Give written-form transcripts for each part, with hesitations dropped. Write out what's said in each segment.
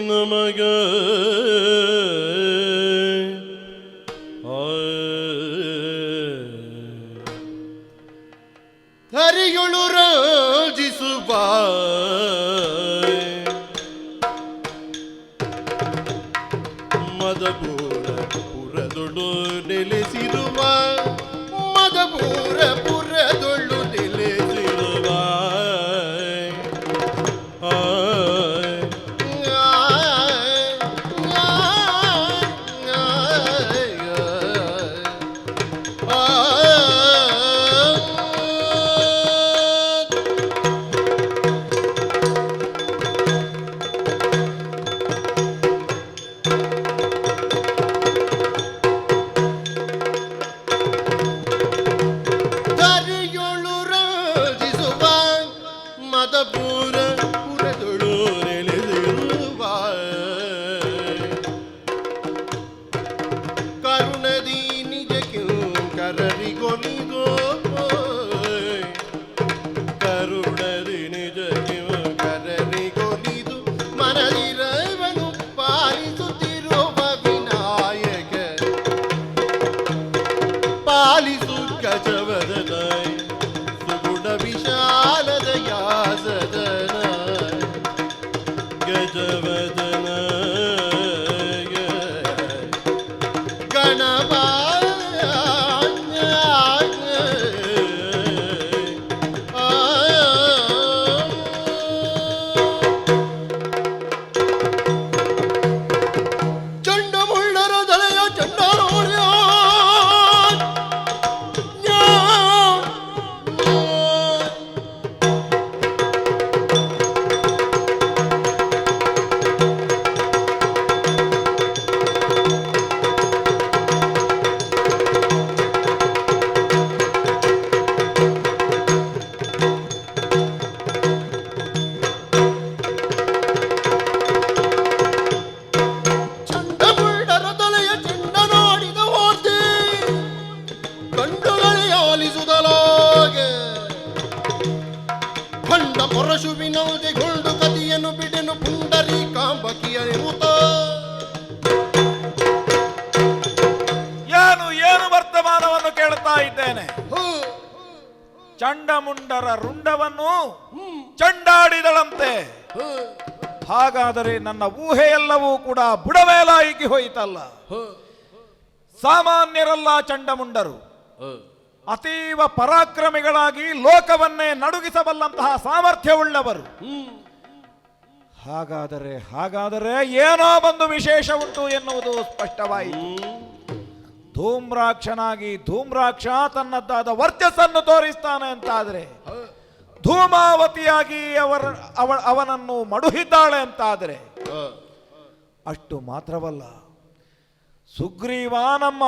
ನಮಗ ಹರಿಯುಳು ರಾಜಿಸುವ ಮದಪುರ ಪುರದೊಳು ನೆಲೆಸಿರುವ ಮದಪುರ ಪುರದೊಳು ನೆಲೆಸಿರುವ ಚಂಡಮುಂಡರ ರುಂಡವನ್ನು ಚಂಡಾಡಿದಳಂತೆ. ಹಾಗಾದರೆ ನನ್ನ ಊಹೆಯೆಲ್ಲವೂ ಕೂಡ ಬುಡಮೇಲಾಗಿ ಹೋಯಿತಲ್ಲ. ಸಾಮಾನ್ಯರಲ್ಲ ಚಂಡಮುಂಡರು, ಅತೀವ ಪರಾಕ್ರಮಿಗಳಾಗಿ ಲೋಕವನ್ನೇ ನಡುಗಿಸಬಲ್ಲಂತಹ ಸಾಮರ್ಥ್ಯವುಳ್ಳವರು. ಹಾಗಾದರೆ ಏನೋ ಒಂದು ವಿಶೇಷ ಉಂಟು ಎನ್ನುವುದು ಸ್ಪಷ್ಟವಾಯಿತು. ಧೂಮ್ರಾಕ್ಷನಾಗಿ ಧೂಮ್ರಾಕ್ಷ ತನ್ನದ್ದಾದ ವರ್ಚಸ್ಸನ್ನು ತೋರಿಸ್ತಾನೆ ಅಂತಾದ್ರೆ, ಧೂಮಾವತಿಯಾಗಿ ಅವನನ್ನು ಮಡುಹಿದ್ದಾಳೆ ಅಂತಾದರೆ, ಅಷ್ಟು ಮಾತ್ರವಲ್ಲ, ಸುಗ್ರೀವ ನಮ್ಮ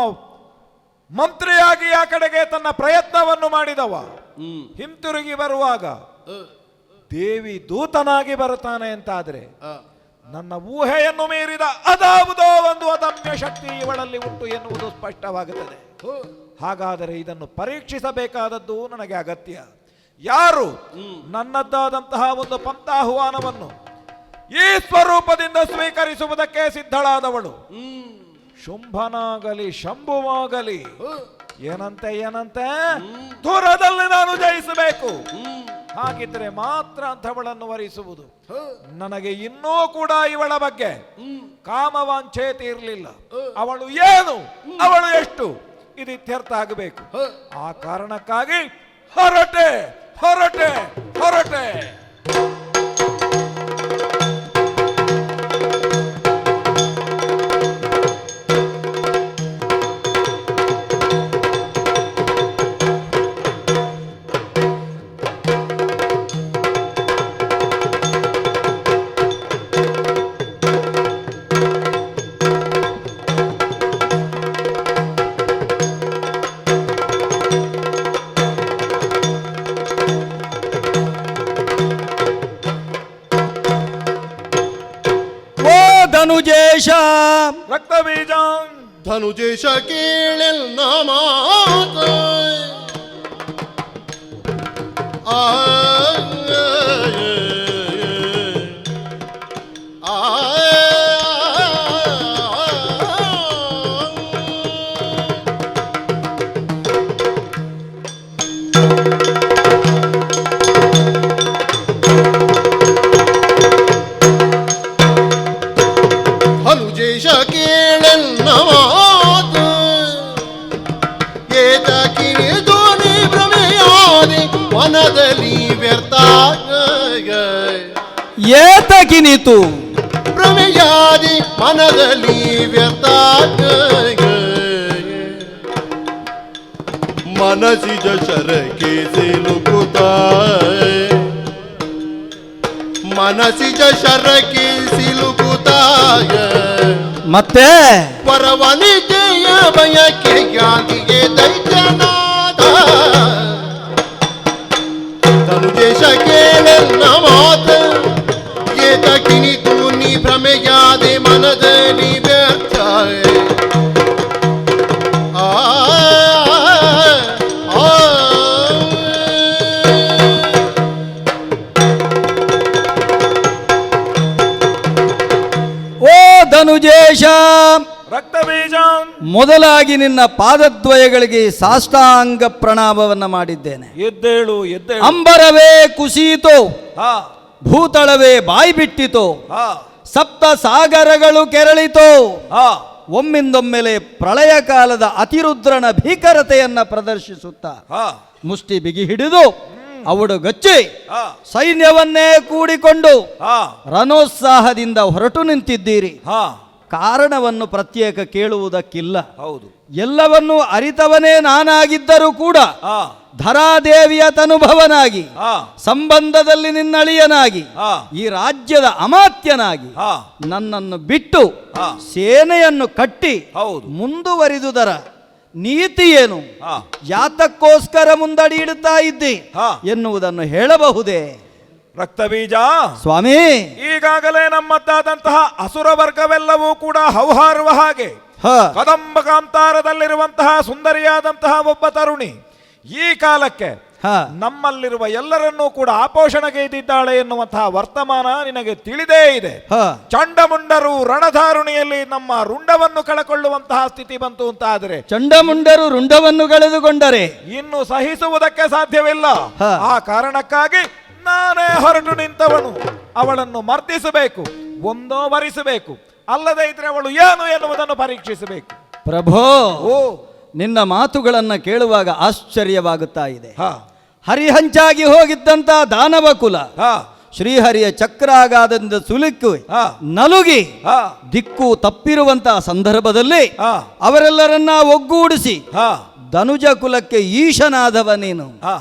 ಮಂತ್ರಿಯಾಗಿ ಆ ಕಡೆಗೆ ತನ್ನ ಪ್ರಯತ್ನವನ್ನು ಮಾಡಿದವ ಹಿಂತಿರುಗಿ ಬರುವಾಗ ದೇವಿ ದೂತನಾಗಿ ಬರುತ್ತಾನೆ ಅಂತಾದ್ರೆ, ನನ್ನ ಊಹೆಯನ್ನು ಮೀರಿದ ಅದಾವುದೋ ಒಂದು ಅದಮ್ಯ ಶಕ್ತಿ ಇವಳಲ್ಲಿ ಉಂಟು ಎನ್ನುವುದು ಸ್ಪಷ್ಟವಾಗುತ್ತದೆ. ಹಾಗಾದರೆ ಇದನ್ನು ಪರೀಕ್ಷಿಸಬೇಕಾದದ್ದು ನನಗೆ ಅಗತ್ಯ. ಯಾರು ನನ್ನದ್ದಾದಂತಹ ಒಂದು ಪಂಥಾಹ್ವಾನವನ್ನು ಈ ಸ್ವರೂಪದಿಂದ ಸ್ವೀಕರಿಸುವುದಕ್ಕೆ ಸಿದ್ಧಳಾದವಳು? ಶುಂಭನಾಗಲಿ ಶಂಭುವಾಗಲಿ, ಏನಂತೆ ದೂರದಲ್ಲಿ ನಾನು ಜಯಿಸಬೇಕು. ಹಾಗಿದ್ರೆ ಮಾತ್ರ ಅಂಥವಳನ್ನು ವರಿಸುವುದು. ನನಗೆ ಇನ್ನೂ ಕೂಡ ಇವಳ ಬಗ್ಗೆ ಕಾಮವಾಂಛೆ ತೀರಲಿಲ್ಲ. ಅವಳು ಏನು, ಅವಳು ಎಷ್ಟು, ಇದು ಇತ್ಯರ್ಥ ಆಗಬೇಕು. ಆ ಕಾರಣಕ್ಕಾಗಿ ಹೊರಟೆ ಹೊರಟೆ ಹೊರಟೆ ಧನುಜೇಶ ರಕ್ತಬೀಜ ಧನುಜೇಶ ಕೇಳೆಲ್ಲ ಮಾತ ಆ ಧನುಜೇಶ ಕೇಳೆನ್ನ ಮಾತು ಏತಕಿನಿ ಧ್ವನಿ ಭ್ರಮೆಯಾದಿ ಮನದಲ್ಲಿ ವ್ಯರ್ಥ ಏತಕಿನಿತು ಭ್ರಮೆಯಾದಿ ಮನದಲ್ಲಿ ವ್ಯರ್ಥ ಮನಸಿಜ ಶರಕ್ಕೆ ಸಿಲುಕುತ್ತ ಮನಸಿಜ ಶರಕ್ಕೆ ಸಿಲುಕುತ್ತಾಯ ಮತ್ತೆ ಪರವನಿತೆಯ ಬಯಕೆ ಗಾಂಧಿಗೆ ದೈತ್ಯನಾದ ಧನುಜೇಶ ಕೇಳೆನ್ನ ಮಾತ ಏತಕಿನಿತು ನೀ ಭ್ರಮೆಯಾದೆ ಮನದಲ್ಲಿ ವ್ಯರ್ಥ ಆ ಓ ಧನುಜೇಶ, ರಕ್ತಬೀಜ ಮೊದಲಾಗಿ ನಿನ್ನ ಪಾದದ್ವಯಗಳಿಗೆ ಸಾಷ್ಟಾಂಗ ಪ್ರಣಾಮವನ್ನ ಮಾಡಿದ್ದೇನೆ. ಎದ್ದೇಳು ಎದ್ದೇಳು. ಅಂಬರವೇ ಕುಸಿಯಿತು, ಹಾ ಭೂತಳವೇ ಬಾಯಿ ಬಿಟ್ಟಿತು, ಹಾ ಸಪ್ತ ಸಾಗರಗಳು ಕೆರಳಿತು. ಹಾ ಒಮ್ಮಿಂದೊಮ್ಮೆಲೆ ಪ್ರಳಯ ಕಾಲದ ಅತಿರುದ್ರನ ಭೀಕರತೆಯನ್ನ ಪ್ರದರ್ಶಿಸುತ್ತಾ ಹಾ ಮುಷ್ಟಿ ಬಿಗಿ ಹಿಡಿದು ಅವಡುಗಚ್ಚಿ ಹಾ ಸೈನ್ಯವನ್ನೇ ಕೂಡಿಕೊಂಡು ಹಾ ರಣೋತ್ಸಾಹದಿಂದ ಹೊರಟು ನಿಂತಿದ್ದೀರಿ. ಹಾ ಕಾರಣವನ್ನು ಪ್ರತ್ಯೇಕ ಕೇಳುವುದಕ್ಕಿಲ್ಲ. ಹೌದು. ಎಲ್ಲವನ್ನೂ ಅರಿತವನೇ ನಾನಾಗಿದ್ದರೂ ಕೂಡ ಹಾ ಧರಾದೇವಿಯ ತನುಭವನಾಗಿ, ಹಾ ಸಂಬಂಧದಲ್ಲಿ ನಿನ್ನಳಿಯನಾಗಿ, ಹಾ ಈ ರಾಜ್ಯದ ಅಮಾತ್ಯನಾಗಿ ಹಾ ನನ್ನನ್ನು ಬಿಟ್ಟು ಹಾ ಸೇನೆಯನ್ನು ಕಟ್ಟಿ ಹೌದು. ಮುಂದುವರಿದುದರ ನೀತಿ ಏನು, ಹಾ ಯಾತಕ್ಕೋಸ್ಕರ ಮುಂದಡಿ ಇಡುತ್ತಾ ಇದ್ದಿ ಹಾ ಎನ್ನುವುದನ್ನು ಹೇಳಬಹುದೇ? ರಕ್ತಬೀಜ ಸ್ವಾಮಿ, ಈಗಾಗಲೇ ನಮ್ಮದ್ದಾದಂತಹ ಅಸುರ ವರ್ಗವೆಲ್ಲವೂ ಕೂಡ ಹೌಹಾರುವ ಹಾಗೆ ಹ ಕದಂಬ ಕಾಂತಾರದಲ್ಲಿರುವಂತಹ ಸುಂದರಿಯಾದಂತಹ ಒಬ್ಬ ತರುಣಿ ಈ ಕಾಲಕ್ಕೆ ಹ ನಮ್ಮಲ್ಲಿರುವ ಎಲ್ಲರನ್ನೂ ಕೂಡ ಆಪೋಷಣಗೈದಿದ್ದಾಳೆ ಎನ್ನುವಂತಹ ವರ್ತಮಾನ ನಿನಗೆ ತಿಳಿದೇ ಇದೆ. ಹ ಚಂಡಮುಂಡರು ರಣಧಾರುಣಿಯಲ್ಲಿ ನಮ್ಮ ರುಂಡವನ್ನು ಕಳಕೊಳ್ಳುವಂತಹ ಸ್ಥಿತಿ ಬಂತು ಅಂತಾದರೆ ಚಂಡಮುಂಡರು ರುಂಡವನ್ನು ಕಳೆದುಕೊಂಡರೆ ಇನ್ನು ಸಹಿಸುವುದಕ್ಕೆ ಸಾಧ್ಯವಿಲ್ಲ. ಹ. ಆ ಕಾರಣಕ್ಕಾಗಿ ನಾನೇ ಹೊರಟು ನಿಂತವನು. ಅವಳನ್ನು ಮರ್ದಿಸಬೇಕು, ಒಂದೋ ವರಿಸಬೇಕು, ಅಲ್ಲದೆ ಇದ್ರೆ ಅವಳು ಏನು ಎನ್ನುವುದನ್ನು ಪರೀಕ್ಷಿಸಬೇಕು. ಪ್ರಭೋ, ಓ ನಿನ್ನ ಮಾತುಗಳನ್ನು ಕೇಳುವಾಗ ಆಶ್ಚರ್ಯವಾಗುತ್ತಾ ಇದೆ. ಹಾ ಹರಿಹಂಚಾಗಿ ಹೋಗಿದ್ದಂತ ದಾನವ ಕುಲ ಹಾ ಶ್ರೀಹರಿಯ ಚಕ್ರಾಗಾಧದಿಂದ ಸುಲಿಕ್ಕು ಹಾ ನಲುಗಿ ಹಾ ದಿಕ್ಕು ತಪ್ಪಿರುವಂತಹ ಸಂದರ್ಭದಲ್ಲಿ ಹಾ ಅವರೆಲ್ಲರನ್ನ ಒಗ್ಗೂಡಿಸಿ ಹಾ ಧನುಜ ಕುಲಕ್ಕೆ ಈಶನಾದವ ನೀನು. ಹಾ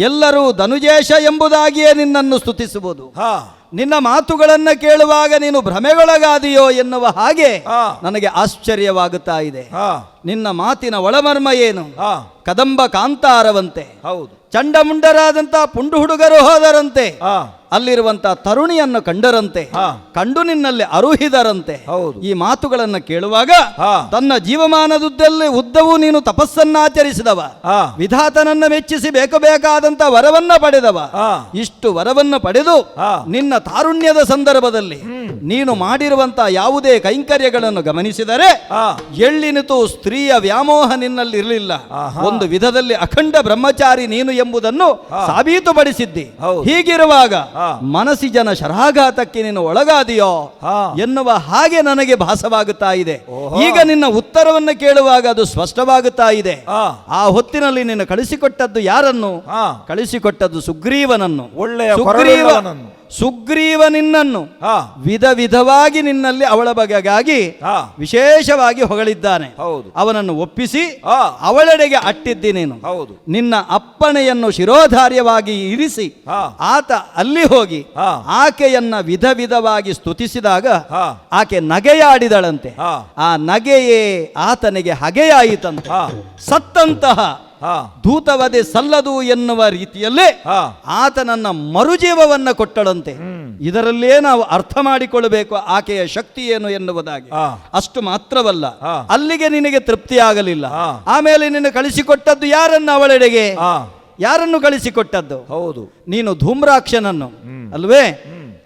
ಎಲ್ಲರೂ ಧನುಜೇಶ ಎಂಬುದಾಗಿಯೇ ನಿನ್ನನ್ನು ಸ್ತುತಿಸುವುದು. ಹಾ ನಿನ್ನ ಮಾತುಗಳನ್ನು ಕೇಳುವಾಗ ನೀನು ಭ್ರಮೆಗೊಳಗಾದಿಯೋ ಎನ್ನುವ ಹಾಗೆ ಹಾ. ನನಗೆ ಆಶ್ಚರ್ಯವಾಗುತ್ತಾ ಇದೆ. ಹಾ ನಿನ್ನ ಮಾತಿನ ಒಳಮರ್ಮ ಏನು? ಹಾ ಕದಂಬ ಕಾಂತಾರವಂತೆ, ಹೌದು. ಚಂಡಮುಂಡರಾದಂತಹ ಪುಂಡು ಹುಡುಗರು ಹೋದರಂತೆ, ಹಾ ಅಲ್ಲಿರುವಂತಹ ತರುಣಿಯನ್ನು ಕಂಡರಂತೆ, ಹಾ. ಕಂಡು ನಿನ್ನಲ್ಲಿ ಅರುಹಿದರಂತೆ. ಹೌದು. ಈ ಮಾತುಗಳನ್ನು ಕೇಳುವಾಗ ಹಾ. ತನ್ನ ಜೀವಮಾನದುದ್ದಲ್ಲಿ ಉದ್ದವೂ ನೀನು ತಪಸ್ಸನ್ನಾಚರಿಸಿದವ, ಹಾ ವಿಧಾತನನ್ನ ಮೆಚ್ಚಿಸಿ ಬೇಕಾದಂತ ವರವನ್ನ ಪಡೆದವ. ಹಾ ಇಷ್ಟು ವರವನ್ನು ಪಡೆದು ಹಾ. ನಿನ್ನ ತಾರುಣ್ಯದ ಸಂದರ್ಭದಲ್ಲಿ ನೀನು ಮಾಡಿರುವಂತಹ ಯಾವುದೇ ಕೈಂಕರ್ಯಗಳನ್ನು ಗಮನಿಸಿದರೆ ಹಾ ಎಳ್ಳಿನಿತು ಸ್ತ್ರೀಯ ವ್ಯಾಮೋಹ ನಿನ್ನಲ್ಲಿ ಇರಲಿಲ್ಲ. ಆಹಾ. ಒಂದು ವಿಧದಲ್ಲಿ ಅಖಂಡ ಬ್ರಹ್ಮಚಾರಿ ನೀನು ಎಂಬುದನ್ನು ಹಾ. ಸಾಬೀತುಪಡಿಸಿದ್ದಿ. ಹೌದು. ಹೀಗಿರುವಾಗ ಹಾ. ಮನಸ್ಸಿಜನ ಶರಾಘಾತಕ್ಕೆ ನೀನು ಒಳಗಾದಿಯೋ ಹಾ. ಎನ್ನುವ ಹಾಗೆ ನನಗೆ ಭಾಸವಾಗುತ್ತಾ ಇದೆ. ಓಹೋ. ಈಗ ನಿನ್ನ ಉತ್ತರವನ್ನು ಕೇಳುವಾಗ ಅದು ಸ್ಪಷ್ಟವಾಗುತ್ತಾ ಇದೆ. ಹಾ. ಆ ಹೊತ್ತಿನಲ್ಲಿ ನೀನು ಕಳಿಸಿಕೊಟ್ಟದ್ದು ಯಾರನ್ನು? ಹಾ. ಕಳಿಸಿಕೊಟ್ಟದ್ದು ಸುಗ್ರೀವನನ್ನು. ಒಳ್ಳೆಯ ಸುಗ್ರೀವ ಕೊರಳುಳ್ಳವನನ್ನು. ಸುಗ್ರೀವ ನಿನ್ನನ್ನು ಹಾ ವಿಧ ವಿಧವಾಗಿ ನಿನ್ನಲ್ಲಿ ಅವಳ ಬಗೆಗಾಗಿ ಹಾ ವಿಶೇಷವಾಗಿ ಹೊಗಳಿದ್ದಾನೆ. ಹೌದು. ಅವನನ್ನು ಒಪ್ಪಿಸಿ ಹಾ ಅವಳೆಡೆಗೆ ಅಟ್ಟಿದ್ದಿ ನೀನು. ಹೌದು. ನಿನ್ನ ಅಪ್ಪಣೆಯನ್ನು ಶಿರೋಧಾರ್ಯವಾಗಿ ಇರಿಸಿ ಹಾ ಆತ ಅಲ್ಲಿ ಹೋಗಿ ಹಾ ಆಕೆಯನ್ನ ವಿಧ ವಿಧವಾಗಿ ಸ್ತುತಿಸಿದಾಗ ಹಾ ಆಕೆ ನಗೆಯಾಡಿದಳಂತೆ. ಹಾ ಆ ನಗೆಯೇ ಆತನಿಗೆ ಹಗೆಯಾಯಿತಂತೆ. ಹಾ ಸತ್ತಂತಹ ಹಾ ದೂತವದೆ ಸಲ್ಲದು ಎನ್ನುವ ರೀತಿಯಲ್ಲೇ ಹಾ ಆತನನ್ನ ಮರುಜೀವವನ್ನ ಕೊಟ್ಟಳಂತೆ. ಇದರಲ್ಲೇ ನಾವು ಅರ್ಥ ಮಾಡಿಕೊಳ್ಳಬೇಕು ಆಕೆಯ ಶಕ್ತಿ ಏನು ಎನ್ನುವುದಾಗಿ. ಹಾ. ಅಷ್ಟು ಮಾತ್ರವಲ್ಲ, ಹಾ. ಅಲ್ಲಿಗೆ ನಿನಗೆ ತೃಪ್ತಿಯಾಗಲಿಲ್ಲ. ಹಾ. ಆಮೇಲೆ ನಿನ್ನ ಕಳಿಸಿಕೊಟ್ಟದ್ದು ಯಾರನ್ನ ಅವಳೆಡೆಗೆ? ಹಾ ಯಾರನ್ನು ಕಳಿಸಿಕೊಟ್ಟದ್ದು? ಹೌದು. ನೀನು ಧೂಮ್ರಾಕ್ಷನನ್ನು ಅಲ್ವೇ?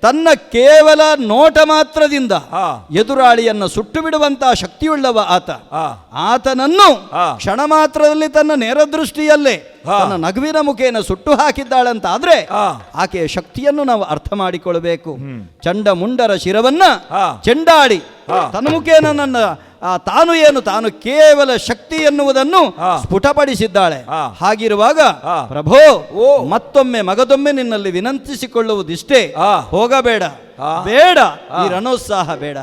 ತನ್ನ ಕೇವಲ ನೋಟ ಮಾತ್ರದಿಂದ ಆ. ಎದುರಾಳಿಯನ್ನು ಸುಟ್ಟು ಬಿಡುವಂತಹ ಶಕ್ತಿಯುಳ್ಳವ ಆತ. ಆ. ಆತನನ್ನು ಆ. ಕ್ಷಣ ಮಾತ್ರದಲ್ಲಿ ತನ್ನ ನೇರದೃಷ್ಟಿಯಲ್ಲೇ ಆ. ತನ್ನ ನಗುವಿನ ಮುಖೇನ ಸುಟ್ಟು ಹಾಕಿದ್ದಾಳಂತ ಆದ್ರೆ ಆ. ಆಕೆಯ ಶಕ್ತಿಯನ್ನು ನಾವು ಅರ್ಥ ಮಾಡಿಕೊಳ್ಬೇಕು. ಚಂಡ ಮುಂಡರ ಶಿರವನ್ನ ಆ. ಚೆಂಡಾಡಿ ಆ. ತನ್ನ ಮುಖೇನ ನನ್ನ ತಾನು ಕೇವಲ ಶಕ್ತಿ ಎನ್ನುವುದನ್ನು ಆ. ಸ್ಫುಟಪಡಿಸಿದ್ದಾಳೆ. ಆ. ಹಾಗಿರುವಾಗ ಆ. ಪ್ರಭೋ ಓ. ಮತ್ತೊಮ್ಮೆ ಮಗದೊಮ್ಮೆ ನಿನ್ನಲ್ಲಿ ವಿನಂತಿಸಿಕೊಳ್ಳುವುದಿಷ್ಟೇ, ಆ. ಹೋಗಬೇಡ, ಆ. ಬೇಡ, ಆ. ಈ ರಣೋತ್ಸಾಹ ಬೇಡ.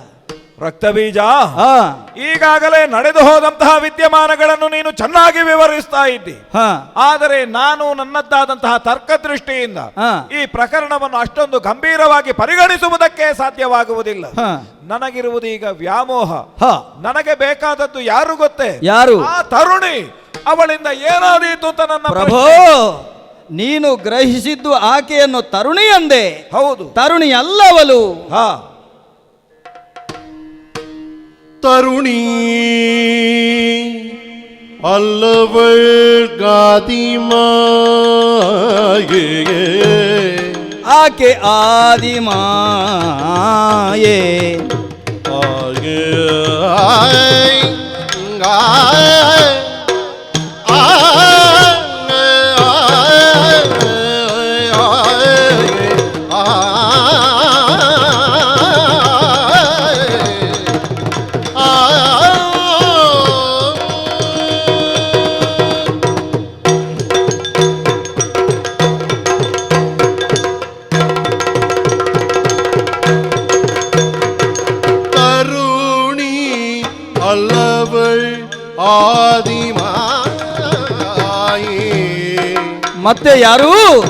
ರಕ್ತಬೀಜ, ಆ. ಈಗಾಗಲೇ ನಡೆದು ಹೋದಂತಹ ವಿದ್ಯಮಾನಗಳನ್ನು ನೀನು ಚೆನ್ನಾಗಿ ವಿವರಿಸ್ತಾ ಇದ್ದಿ. ಹಾ. ಆದರೆ ನಾನು ನನ್ನದ್ದಾದಂತಹ ತರ್ಕ ದೃಷ್ಟಿಯಿಂದ ಹಾ. ಈ ಪ್ರಕರಣವನ್ನು ಅಷ್ಟೊಂದು ಗಂಭೀರವಾಗಿ ಪರಿಗಣಿಸುವುದಕ್ಕೆ ಸಾಧ್ಯವಾಗುವುದಿಲ್ಲ. ಹಾ. ನನಗಿರುವುದು ಈಗ ವ್ಯಾಮೋಹ. ಹಾ. ನನಗೆ ಬೇಕಾದದ್ದು ಯಾರು ಗೊತ್ತೇ? ಯಾರು? ಆ ತರುಣಿ. ಅವಳಿಂದ ಏನಾದೀತು ಅಂತ ನನ್ನ ಪ್ರಭೋ, ಪ್ರಶ್ನೆ. ನೀನು ಗ್ರಹಿಸಿದ್ದು ಆಕೆಯನ್ನು ತರುಣಿ ಅಂದೆ. ಹೌದು. ತರುಣಿ ಅಲ್ಲವಳು. ಹಾ. ತರುಣಿ ಅಲ್ಲವಳ್ ಗಾದಿಮಾಯೆ, ಆಕೆ ಆದಿಮಾಯೆ. ಆಯೆ ಆಯ್ ಆಯ್ ಮತ್ತೆ ಯಾರು?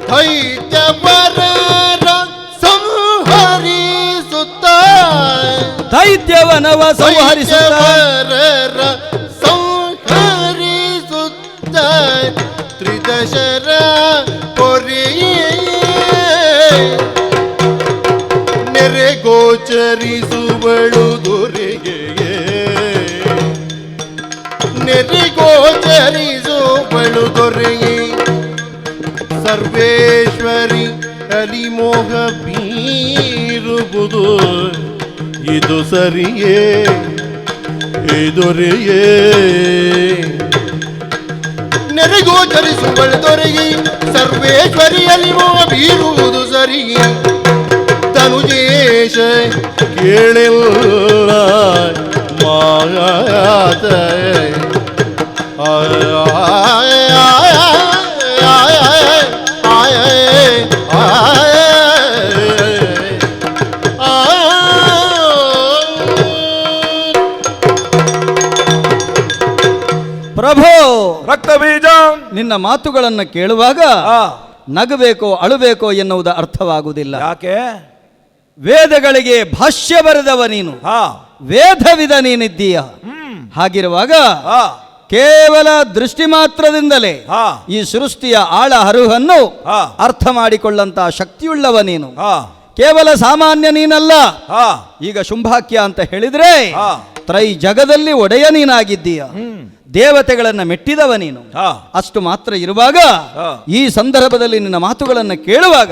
ದೈತ್ಯವರರ ಸಂಹರಿಸುತ್ತ, ದೈತ್ಯವನವ ಸಂಹರಿಸುತ್ತ, ದೈತ್ಯವರರ ಸಂಹರಿಸುತ್ತ ತ್ರಿದಶರ ಕೊರೆಯೇ ನೆರೆ ಗೋಚರಿಸುವಳು ದೊರೆಗೆ, ನೆರೆ ಗೋಚರಿಸುವಳು ದೊರೆಗೆ. ಸರ್ವೇಶ್ವರಿ ಅಲಿಮೋಹ ಬೀರುವುದು ಇದು ಸರಿಯೇ ದೊರೆಯೇ, ನೆರೆಗೋಚರಿಸುವಳು ದೊರೆಗೆ. ಸರ್ವೇಶ್ವರಿ ಅಲಿಮೋಹ ಬೀರುವುದು ಸರಿಯೇ. ತನುಜೇಶ ಕೇಳಿಲ್ಲ ಮಾಯಾತ, ಪ್ರಭೋ ರಕ್ತಬೀಜ, ನಿನ್ನ ಮಾತುಗಳನ್ನು ಕೇಳುವಾಗ ಆ. ನಗಬೇಕೋ ಅಳುಬೇಕೋ ಎನ್ನುವುದು ಅರ್ಥವಾಗುವುದಿಲ್ಲ. ಯಾಕೆ? ವೇದಗಳಿಗೆ ಭಾಷ್ಯ ಬರೆದವ ನೀನು, ಹಾ. ವೇದವಿದ ನೀನಿದ್ದೀಯ. ಹಾಗಿರುವಾಗ ಆ. ಕೇವಲ ದೃಷ್ಟಿ ಮಾತ್ರದಿಂದಲೇ ಹಾ. ಈ ಸೃಷ್ಟಿಯ ಆಳ ಹರುಹನ್ನು ಹಾ. ಅರ್ಥ ಮಾಡಿಕೊಳ್ಳಂತಹ ಶಕ್ತಿಯುಳ್ಳವ ನೀನು. ಹಾ. ಕೇವಲ ಸಾಮಾನ್ಯ ನೀನಲ್ಲ. ಹಾ. ಈಗ ಶುಂಭಾಕ್ಯ ಅಂತ ಹೇಳಿದ್ರೆ ಹಾ. ತ್ರೈ ಜಗದಲ್ಲಿ ಒಡೆಯ ನೀನಾಗಿದ್ದೀಯ, ದೇವತೆಗಳನ್ನ ಮೆಟ್ಟಿದವ ನೀನು. ಹಾ. ಅಷ್ಟು ಮಾತ್ರ ಇರುವಾಗ ಹಾ. ಈ ಸಂದರ್ಭದಲ್ಲಿ ನಿನ್ನ ಮಾತುಗಳನ್ನು ಕೇಳುವಾಗ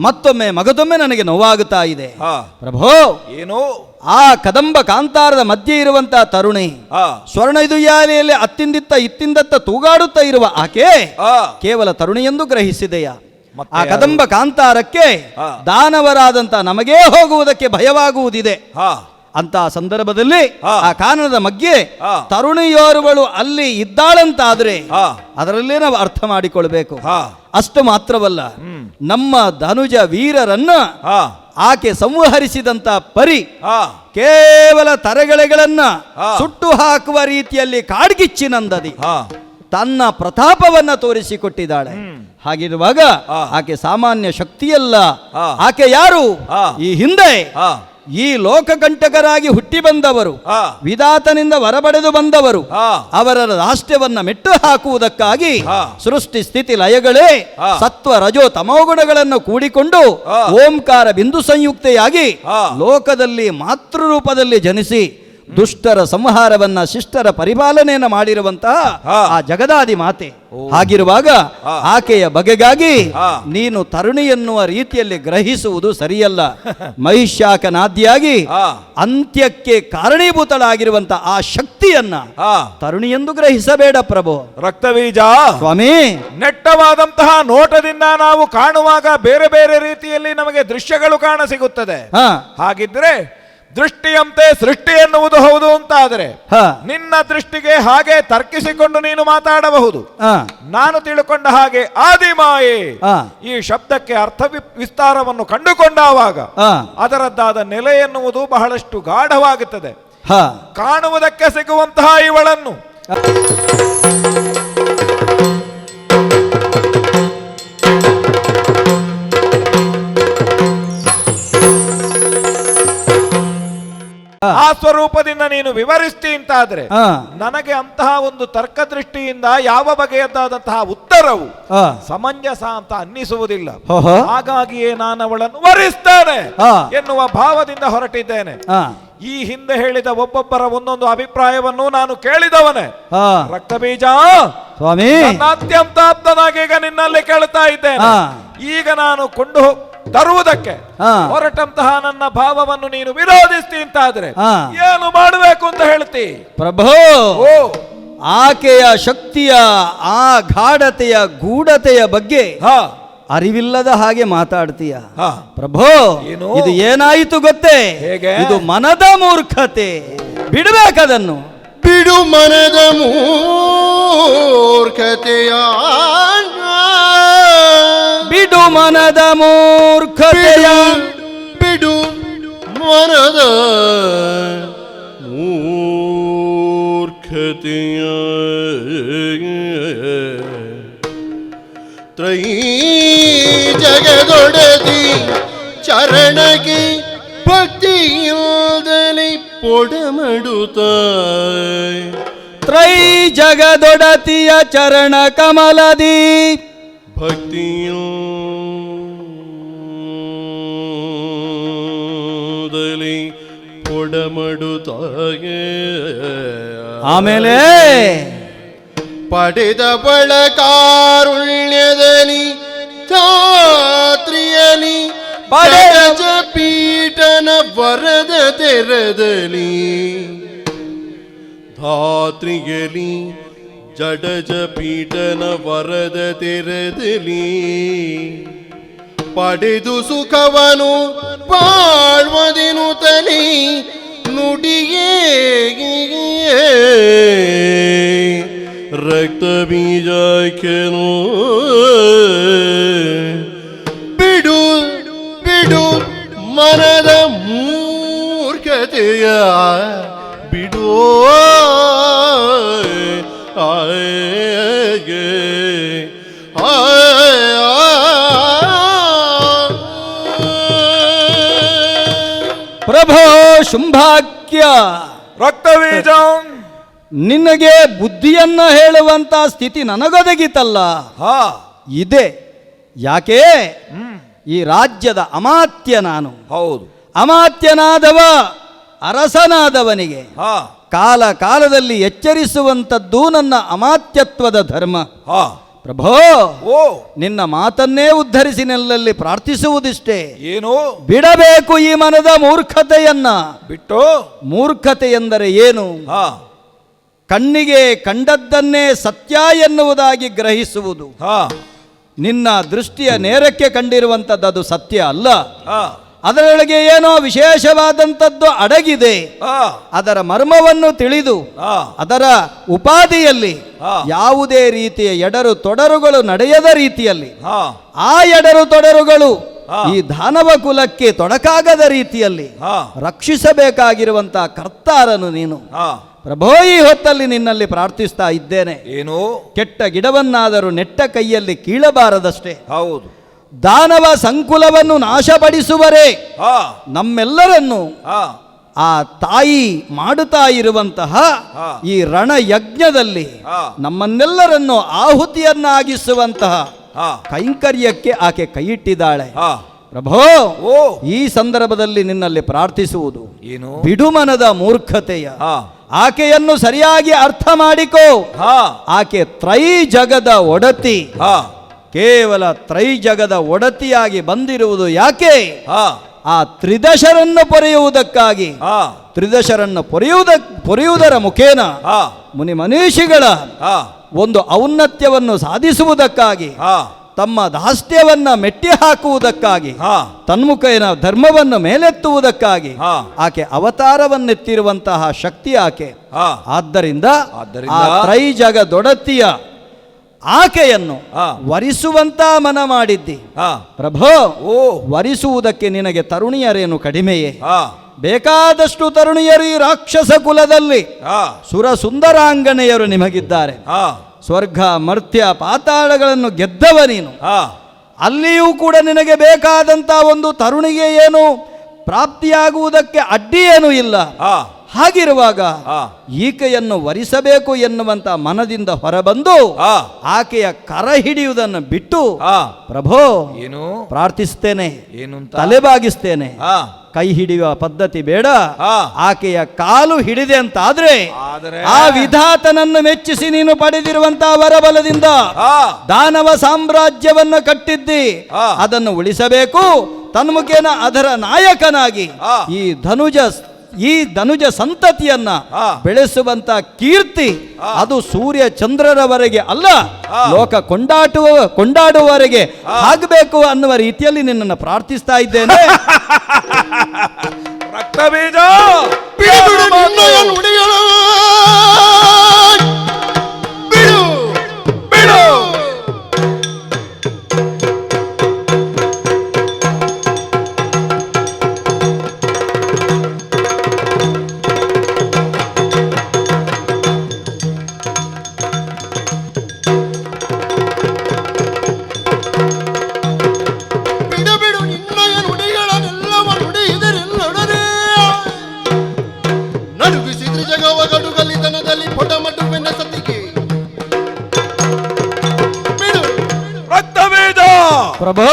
ಮತ್ತೊಮ್ಮೆ ಮಗದೊಮ್ಮೆ ನನಗೆ ನೋವಾಗುತ್ತಾ ಇದೆ. ಹಾ. ಪ್ರಭೋ, ಏನು? ಆ ಕದಂಬ ಕಾಂತಾರದ ಮಧ್ಯೆ ಇರುವಂತಹ ತರುಣಿ, ಹಾ. ಸ್ವರ್ಣದುಯ್ಯಾಲೆಯಲ್ಲಿ ಅತ್ತಿಂದಿತ್ತ ಇತ್ತಿಂದತ್ತ ತೂಗಾಡುತ್ತಾ ಇರುವ ಆಕೆ ಆ. ಕೇವಲ ತರುಣಿ ಎಂದು ಗ್ರಹಿಸಿದೆಯ? ಮತ್ತೆ ಆ ಯಾರು? ಕದಂಬ ಕಾಂತಾರಕ್ಕೆ ಹಾ. ದಾನವರಾದಂತ ನಮಗೇ ಹೋಗುವುದಕ್ಕೆ ಭಯವಾಗುವುದಿದೆ. ಹಾ. ಅಂತ ಸಂದರ್ಭದಲ್ಲಿ ಹಾ. ಆ ಕಾನನದ ಮಧ್ಯೆ ಹಾ. ತರುಣಿಯೋರ್ವಳು ಅಲ್ಲಿ ಇದ್ದಾಳಂತಾದ್ರೆ ಹಾ. ಅದರಲ್ಲೇ ನಾವು ಅರ್ಥ ಮಾಡಿಕೊಳ್ಬೇಕು. ಹಾ. ಅಷ್ಟು ಮಾತ್ರವಲ್ಲ, ನಮ್ಮ ಧನುಜ ವೀರರನ್ನ ಹಾ. ಆಕೆ ಸಂವಹರಿಸಿದಂತ ಪರಿ ಹಾ. ಕೇವಲ ತರಗೆಳೆಗಳನ್ನ ಹಾ. ಸುಟ್ಟು ಹಾಕುವ ರೀತಿಯಲ್ಲಿ ಕಾಡ್ಗಿಚ್ಚಿನಂದದಿ ಹಾ. ತನ್ನ ಪ್ರತಾಪವನ್ನ ತೋರಿಸಿಕೊಟ್ಟಿದ್ದಾಳೆ. ಹಾಗಿರುವಾಗ ಹಾ. ಆಕೆ ಸಾಮಾನ್ಯ ಶಕ್ತಿಯಲ್ಲ. ಹಾ. ಆಕೆ ಯಾರು? ಹಾ. ಈ ಹಿಂದೆ ಹಾ. ಈ ಲೋಕಕಂಟಕರಾಗಿ ಹುಟ್ಟಿ ಬಂದವರು, ಹಾ. ವಿಧಾತನಿಂದ ಹೊರಬಡೆದು ಬಂದವರು, ಹಾ. ಅವರ ರಾಷ್ಟ್ಯವನ್ನ ಮೆಟ್ಟು ಹಾಕುವುದಕ್ಕಾಗಿ ಹಾ. ಸೃಷ್ಟಿ ಸ್ಥಿತಿ ಲಯಗಳೇ ಹಾ. ಸತ್ವ ರಜೋ ತಮೋಗುಣಗಳನ್ನು ಕೂಡಿಕೊಂಡು ಹಾ. ಓಂಕಾರ ಬಿಂದು ಸಂಯುಕ್ತೆಯಾಗಿ ಹಾ. ಲೋಕದಲ್ಲಿ ಮಾತೃರೂಪದಲ್ಲಿ ಜನಿಸಿ ದುಷ್ಟರ ಸಂಹಾರವನ್ನ ಶಿಷ್ಟರ ಪರಿಪಾಲನೆಯನ್ನ ಮಾಡಿರುವಂತಹ ಹಾ. ಆ ಜಗದಾದಿ ಮಾತೆ ಹಾಗಿರುವಾಗ ಹಾ. ಆಕೆಯ ಬಗೆಗಾಗಿ ಹಾ. ನೀನು ತರುಣಿ ಎನ್ನುವ ರೀತಿಯಲ್ಲಿ ಗ್ರಹಿಸುವುದು ಸರಿಯಲ್ಲ. ಮಹಿಷಾಕನಾದಿಯಾಗಿ ಹಾ. ಅಂತ್ಯಕ್ಕೆ ಕಾರಣೀಭೂತಳಾಗಿರುವಂತಹ ಆ ಶಕ್ತಿಯನ್ನ ಹಾ. ತರುಣಿ ಎಂದು ಗ್ರಹಿಸಬೇಡ ಪ್ರಭು. ರಕ್ತಬೀಜ ಸ್ವಾಮಿ, ನೆಟ್ಟವಾದಂತಹ ನೋಟದಿಂದ ನಾವು ಕಾಣುವಾಗ ಬೇರೆ ಬೇರೆ ರೀತಿಯಲ್ಲಿ ನಮಗೆ ದೃಶ್ಯಗಳು ಕಾಣಸಿಗುತ್ತದೆ. ಹಾ ಹಾಗಿದ್ರೆ ದೃಷ್ಟಿಯಂತೆ ಸೃಷ್ಟಿ ಎನ್ನುವುದು ಹೌದು ಅಂತಾದರೆ ಹಾ ನಿನ್ನ ದೃಷ್ಟಿಗೆ ಹಾಗೆ ತರ್ಕಿಸಿಕೊಂಡು ನೀನು ಮಾತಾಡಬಹುದು. ಹಾ ನಾನು ತಿಳ್ಕೊಂಡ ಹಾಗೆ ಆದಿಮಾಯೆ ಹಾ. ಈ ಶಬ್ದಕ್ಕೆ ಅರ್ಥ ವಿಸ್ತಾರವನ್ನು ಕಂಡುಕೊಂಡಾವಾಗ ಹಾ ಅದರದ್ದಾದ ನೆಲೆ ಎನ್ನುವುದು ಬಹಳಷ್ಟು ಗಾಢವಾಗುತ್ತದೆ. ಹಾ ಕಾಣುವುದಕ್ಕೆ ಸಿಗುವಂತಹ ಇವಳನ್ನು ಆ ಸ್ವರೂಪದಿಂದ ನೀನು ವಿವರಿಸ್ತಿ ಅಂತಾದ್ರೆ ಹಾ ನನಗೆ ಅಂತಹ ಒಂದು ತರ್ಕ ದೃಷ್ಟಿಯಿಂದ ಯಾವ ಬಗೆಯದ್ದಾದಂತಹ ಉತ್ತರವು ಹಾ ಸಮಂಜಸ ಅಂತ ಅನ್ನಿಸುವುದಿಲ್ಲ. ಓಹೋ. ಹಾಗಾಗಿಯೇ ನಾನು ಅವಳನ್ನು ವರಿಸ್ತೇನೆ ಹಾ. ಎನ್ನುವ ಭಾವದಿಂದ ಹೊರಟಿದ್ದೇನೆ. ಹಾ ಈ ಹಿಂದೆ ಹೇಳಿದ ಒಬ್ಬೊಬ್ಬರ ಒಂದೊಂದು ಅಭಿಪ್ರಾಯವನ್ನು ನಾನು ಕೇಳಿದವನೇ. ಹಾ ರಕ್ತಬೀಜ, ಸ್ವಾಮಿ, ನನ್ನ ಅತ್ಯಂತ ಆಪ್ತನಾಗಿ ಈಗ ನಿನ್ನಲ್ಲಿ ಕೇಳ್ತಾ ಇದ್ದೇನೆ. ಹಾ. ಈಗ ನಾನು ಕೊಂಡು ತರುವುದಕ್ಕೆ ಹಾ. ಹೊರಟಂತಹ ನನ್ನ ಭಾವವನ್ನು ನೀನು ವಿರೋಧಿಸ್ತಿ ಅಂತಾದ್ರೆ ಹಾ. ಏನು ಮಾಡಬೇಕು ಅಂತ ಹೇಳ್ತಿ ಪ್ರಭು. ಓ ಆಕೆಯ ಶಕ್ತಿಯ ಆ ಗಾಢತೆಯ ಗೂಢತೆಯ ಬಗ್ಗೆ ಹಾ ಅರಿವಿಲ್ಲದ ಹಾಗೆ ಮಾತಾಡ್ತೀಯ ಹಾ. ಪ್ರಭು. ಏನು? ಇದು ಏನಾಯಿತು ಗೊತ್ತೇ? ಹೇಗೆ? ಇದು ಮನದ ಮೂರ್ಖತೆ. ಬಿಡಬೇಕದನ್ನು. ಬಿಡು ಮನದ ಮೂರ್ಖತೆಯ, ಬಿಡು ಮನದ ಮೂರ್ಖತೆಯ, ಬಿಡು ಮನದ ಮೂರ್ಖತೆಯ. ತ್ರೈ ಜಗದೊಡದಿ ಚರಣಕ್ಕೆ ಭಕ್ತಿಯಿಲ್ಲದಲಿ ಪೊಡಮಡುತ್ತ, ತ್ರೈ ಜಗದೊಡತಿಯ ಚರಣ ಕಮಲದಿ ಭಕ್ತಿಯಿಲ್ಲದಲಿ ಪೊಡಮಡುತ್ತಾಗೆ. ಆಮೇಲೆ ಪಡೆದ ಬಳಕಾರುಣ್ಯದಲ್ಲಿ ಧಾತ್ರಿಯಲಿ ಪಡೆದ ಪೀಠನ ವರದ ತೆರದಲಿ, ಧಾತ್ರಿಯಲಿ ಜಡಜ ಪೀಠನ ವರದ ತೆರದಲಿ, ಪಡೆದು ಸುಖವನು ಬಾಳ್ವದಿನು ತಲಿ ನುಡಿಯೇ ರಕ್ತ ಬೀಜಾಕೆನು. ಬಿಡು ಬಿಡು ಮನದ ಮೂರ್ಖತೆಯ, ಬಿಡು ಆಯಗೆ ಪ್ರಭೋ ಶುಂಭಾಕ್ಯ, ರಕ್ತಬೀಜ, ನಿನಗೆ ಬುದ್ಧಿಯನ್ನ ಹೇಳುವಂತ ಸ್ಥಿತಿ ನನಗೊದಗಿತಲ್ಲ. ಹಾ ಇದೆ. ಯಾಕೆ? ಈ ರಾಜ್ಯದ ಅಮಾತ್ಯ ನಾನು. ಹೌದು. ಅಮಾತ್ಯನಾದವ ಅರಸನಾದವನಿಗೆ ಹಾ ಕಾಲ ಕಾಲದಲ್ಲಿ ಎಚ್ಚರಿಸುವಂಥದ್ದು ನನ್ನ ಅಮಾತ್ಯತ್ವದ ಧರ್ಮ. ಹಾ ಪ್ರಭೋ, ಓ ನಿನ್ನ ಮಾತನ್ನೇ ಉದ್ಧರಿಸಿ ನೆಲ್ಲಲ್ಲಿ ಪ್ರಾರ್ಥಿಸುವುದಿಷ್ಟೇ. ಏನು? ಬಿಡಬೇಕು ಈ ಮನದ ಮೂರ್ಖತೆಯನ್ನ. ಬಿಟ್ಟು ಮೂರ್ಖತೆ ಎಂದರೆ ಏನು? ಹಾ ಕಣ್ಣಿಗೆ ಕಂಡದ್ದನ್ನೇ ಸತ್ಯ ಎನ್ನುವುದಾಗಿ ಗ್ರಹಿಸುವುದು. ಹಾ ನಿನ್ನ ದೃಷ್ಟಿಯ ನೇರಕ್ಕೆ ಕಂಡಿರುವಂಥದ್ದು ಅದು ಸತ್ಯ ಅಲ್ಲ. ಹಾ ಅದರೊಳಗೆ ಏನೋ ವಿಶೇಷವಾದಂಥದ್ದು ಅಡಗಿದೆ. ಹಾ ಅದರ ಮರ್ಮವನ್ನು ತಿಳಿದು ಹಾ ಅದರ ಉಪಾಧಿಯಲ್ಲಿ ಹಾ. ಯಾವುದೇ ರೀತಿಯ ಎಡರು ತೊಡರುಗಳು ನಡೆಯದ ರೀತಿಯಲ್ಲಿ ಹಾ ಆ ಎಡರು ತೊಡರುಗಳು ಹಾ. ಈ ದಾನವ ಕುಲಕ್ಕೆ ತೊಡಕಾಗದ ರೀತಿಯಲ್ಲಿ ಹಾ ರಕ್ಷಿಸಬೇಕಾಗಿರುವಂತಹ ಕರ್ತಾರನು ನೀನು. ಹಾ ಪ್ರಭೋ, ಈ ಹೊತ್ತಲ್ಲಿ ನಿನ್ನಲ್ಲಿ ಪ್ರಾರ್ಥಿಸ್ತಾ ಇದ್ದೇನೆ. ಏನು? ಕೆಟ್ಟ ಗಿಡವನ್ನಾದರೂ ನೆಟ್ಟ ಕೈಯಲ್ಲಿ ಕೀಳಬಾರದಷ್ಟೇ. ಹೌದು. ದಾನವ ಸಂಕುಲವನ್ನು ನಾಶಪಡಿಸುವರೇ ಹಾ ನಮ್ಮೆಲ್ಲರನ್ನು ಹಾ ಆ ತಾಯಿ ಮಾಡುತ್ತಾ ಇರುವಂತಹ ಹಾ. ಈ ರಣಯಜ್ಞದಲ್ಲಿ ಹಾ. ನಮ್ಮನ್ನೆಲ್ಲರನ್ನು ಆಹುತಿಯನ್ನಾಗಿಸುವಂತಹ ಹಾ ಕೈಂಕರ್ಯಕ್ಕೆ ಆಕೆ ಕೈಯಿಟ್ಟಿದ್ದಾಳೆ. ಹಾ ಪ್ರಭೋ, ಓ ಈ ಸಂದರ್ಭದಲ್ಲಿ ನಿನ್ನಲ್ಲಿ ಪ್ರಾರ್ಥಿಸುವುದು ಏನು? ಬಿಡುಮನದ ಮೂರ್ಖತೆಯ. ಹಾ ಆಕೆಯನ್ನು ಸರಿಯಾಗಿ ಅರ್ಥ ಮಾಡಿಕೋ. ಹಾ ಆಕೆ ತ್ರೈ ಜಗದ ಒಡತಿ. ಹಾ ಕೇವಲ ತ್ರೈ ಜಗದ ಒಡತಿಯಾಗಿ ಬಂದಿರುವುದು ಯಾಕೆ? ಹಾ ಆ ತ್ರಿದಶರನ್ನು ಪೊರೆಯುವುದಕ್ಕಾಗಿ. ಹಾ ತ್ರಿದಶರನ್ನು ಪೊರೆಯುವುದರ ಮುಖೇನ ಹಾ ಮುನಿ ಮನೀಷಿಗಳ ಹಾ ಒಂದು ಔನ್ನತ್ಯವನ್ನು ಸಾಧಿಸುವುದಕ್ಕಾಗಿ, ಹಾ ತಮ್ಮ ದಾಸ್ತ್ಯವನ್ನ ಮೆಟ್ಟಿ ಹಾಕುವುದಕ್ಕಾಗಿ, ಹಾ ತನ್ಮುಖೇನ ಧರ್ಮವನ್ನು ಮೇಲೆತ್ತುವುದಕ್ಕಾಗಿ ಹಾ ಆಕೆ ಅವತಾರವನ್ನೆತ್ತಿರುವಂತಹ ಶಕ್ತಿ ಆಕೆ. ಹಾ ಆದ್ದರಿಂದ ಆದ್ದರಿಂದ ಆ ತ್ರೈ ಜಗದೊಡತಿಯ ಆಕೆಯನ್ನು ಹಾ ವರಿಸುವಂತ ಮನ ಮಾಡಿದ್ದಿ. ಹಾ ಪ್ರಭೋ, ಓ ವರಿಸುವುದಕ್ಕೆ ನಿನಗೆ ತರುಣಿಯರೇನು ಕಡಿಮೆಯೇ? ಹಾ ಬೇಕಾದಷ್ಟು ತರುಣಿಯರು ಈ ರಾಕ್ಷಸ ಕುಲದಲ್ಲಿ, ಹಾ ಸುರ ಸುಂದರಾಂಗನೆಯರು ನಿಮಗಿದ್ದಾರೆ. ಹಾ ಸ್ವರ್ಗ ಮರ್ತ್ಯ ಪಾತಾಳಗಳನ್ನು ಗೆದ್ದವ ನೀನು. ಹಾ ಅಲ್ಲಿಯೂ ಕೂಡ ನಿನಗೆ ಬೇಕಾದಂತ ಒಂದು ತರುಣಿಗೆ ಏನು ಪ್ರಾಪ್ತಿಯಾಗುವುದಕ್ಕೆ ಅಡ್ಡಿ ಏನೂ ಇಲ್ಲ. ಹಾ ಹಾಗಿರುವಾಗ ಹಾ ಈಕೆಯನ್ನು ವರಿಸಬೇಕು ಎನ್ನುವಂತ ಮನದಿಂದ ಹೊರಬಂದು ಹಾ ಆಕೆಯ ಕರ ಹಿಡಿಯುವುದನ್ನು ಬಿಟ್ಟು, ಹಾ ಪ್ರಭೋ ಏನು? ಪ್ರಾರ್ಥಿಸ್ತೇನೆ, ಏನು ಅಂತ? ತಲೆಬಾಗಿಸ್ತೇನೆ. ಹಾ ಕೈ ಹಿಡಿಯುವ ಪದ್ಧತಿ ಬೇಡ, ಹಾ ಆಕೆಯ ಕಾಲು ಹಿಡಿದೆ ಅಂತಾದ್ರೆ ಆದರೆ ಆ ವಿಧಾತನನ್ನು ಮೆಚ್ಚಿಸಿ ನೀನು ಪಡೆದಿರುವಂತಹ ವರಬಲದಿಂದ ಹಾ ದಾನವ ಸಾಮ್ರಾಜ್ಯವನ್ನ ಕಟ್ಟಿದ್ದಿ. ಹಾ. ಅದನ್ನು ಉಳಿಸಬೇಕು. ತನ್ಮುಖೇನ ಅದರ ನಾಯಕನಾಗಿ ಹಾ. ಈ ಧನುಜ ಸಂತತಿಯನ್ನ ಹಾ. ಬೆಳೆಸುವಂತ ಕೀರ್ತಿ ಹಾ. ಅದು ಸೂರ್ಯ ಚಂದ್ರರವರೆಗೆ ಅಲ್ಲ, ಹಾ. ಲೋಕ ಕೊಂಡಾಡುವವರೆಗೆ ಆಗಬೇಕು ಅನ್ನುವ ರೀತಿಯಲ್ಲಿ ನಿನ್ನನ್ನು ಪ್ರಾರ್ಥಿಸ್ತಾ ಇದ್ದೇನೆ. ರಕ್ತಬೀಜ ಬಿಡು ನಿನ್ನಯ ನುಡಿಗಳು ಬಿಡು ಬಿಡು. ಬಿಡು ಬಿಡು ನಿನ್ನಯ ನುಡಿಗಳನ್ನೆಲ್ಲವ ನುಡಿಯುವುದರೆಲ್ಲೊಡನೆ ನಡುಗಿಸಿದ್ರೆ ಜಗವ ಗಡುಗಲಿತನದಲ್ಲಿ ಪೊಟಮಟುವೆನ್ನ ಸತಿಗೆ ಬಿಡು ರಕ್ತಬೀಜ ಪ್ರಭೋ,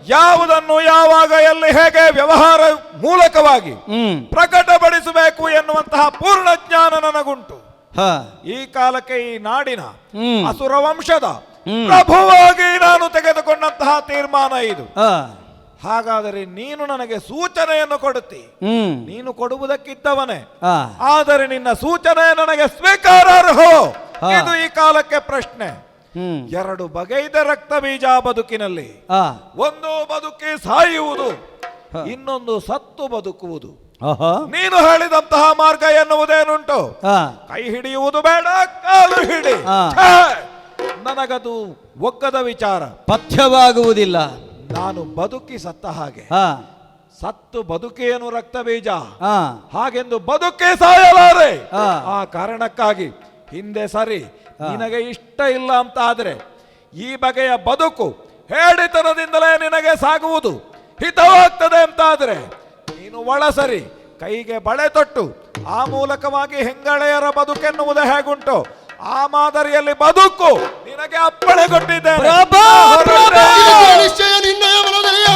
ಯಾವುದನ್ನು ಯಾವಾಗ ಎಲ್ಲಿ ಹೇಗೆ ವ್ಯವಹಾರ ಮೂಲಕವಾಗಿ ಪ್ರಕಟಪಡಿಸಬೇಕು ಎನ್ನುವಂತಹ ಪೂರ್ಣ ಜ್ಞಾನ ನನಗುಂಟು. ಹ, ಈ ಕಾಲಕ್ಕೆ ಈ ನಾಡಿನ ಹ್ಮ್. ಅಸುರ ವಂಶದ ಪ್ರಭುವಾಗಿ ನಾನು ತೆಗೆದುಕೊಂಡಂತಹ ತೀರ್ಮಾನ ಇದು. ಹ, ಹಾಗಾದರೆ ನೀನು ನನಗೆ ಸೂಚನೆಯನ್ನು ಕೊಡುತ್ತಿ. ನೀನು ಕೊಡುವುದಕ್ಕಿದ್ದವನೇ, ಹ, ಆದರೆ ನಿನ್ನ ಸೂಚನೆ ನನಗೆ ಸ್ವೀಕಾರಾರ್ಹೋ? ಹಾ. ಇದು ಈ ಕಾಲಕ್ಕೆ ಪ್ರಶ್ನೆ. ಹ್ಮ್. ಎರಡು ಬಗೆಯಿದೆ ರಕ್ತ ಬೀಜ ಬದುಕಿನಲ್ಲಿ. ಹ, ಒಂದು ಬದುಕಿ ಸಾಯುವುದು, ಹ. ಇನ್ನೊಂದು ಸತ್ತು ಬದುಕುವುದು. ಆಹಾ. ನೀನು ಹೇಳಿದಂತಹ ಮಾರ್ಗ ಎನ್ನುವುದೇನುಂಟು? ಹ, ಕೈ ಹಿಡಿಯುವುದು ಬೇಡ, ಕಾಲು ಹಿಡಿ. ಹಾ. ಛೇ! ನನಗದು ಒಗ್ಗದ ವಿಚಾರ. ಪಥ್ಯವಾಗುವುದಿಲ್ಲ. ನಾನು ಬದುಕಿ ಸತ್ತ ಹಾಗೆ, ಹ, ಸತ್ತು ಬದುಕೇನು ರಕ್ತ ಬೀಜ, ಹ, ಹಾಗೆಂದು ಬದುಕೇ ಸಾಯಲಾರೆ. ಹಾ. ಆ ಕಾರಣಕ್ಕಾಗಿ ಹಿಂದೆ ಸರಿ, ನಿನಗೆ ಇಷ್ಟ ಇಲ್ಲ ಅಂತ ಆದ್ರೆ ಈ ಬಗೆಯ ಬದುಕು ಹೇಳಿತನದಿಂದಲೇ ನಿನಗೆ ಸಾಗುವುದು ಹಿತವಾಗ್ತದೆ ಅಂತಾದ್ರೆ ನೀನು ಒಳಸರಿ ಕೈಗೆ ಬಳೆ ತೊಟ್ಟು ಆ ಮೂಲಕವಾಗಿ ಹೆಂಗಳೆಯರ ಬದುಕೆನ್ನುವುದು ಹೇಗುಂಟು ಆ ಮಾದರಿಯಲ್ಲಿ ಬದುಕು ನಿನಗೆ ಅಪ್ಪಣೆ ಕೊಟ್ಟಿದ್ದೇನೆ. ಪ್ರಭಾ, ಪ್ರಭಾ! ಇದಕ್ಕೆ ನಿಶ್ಚಯ ನಿನ್ನಯ ಮನದಲ್ಲಿಯ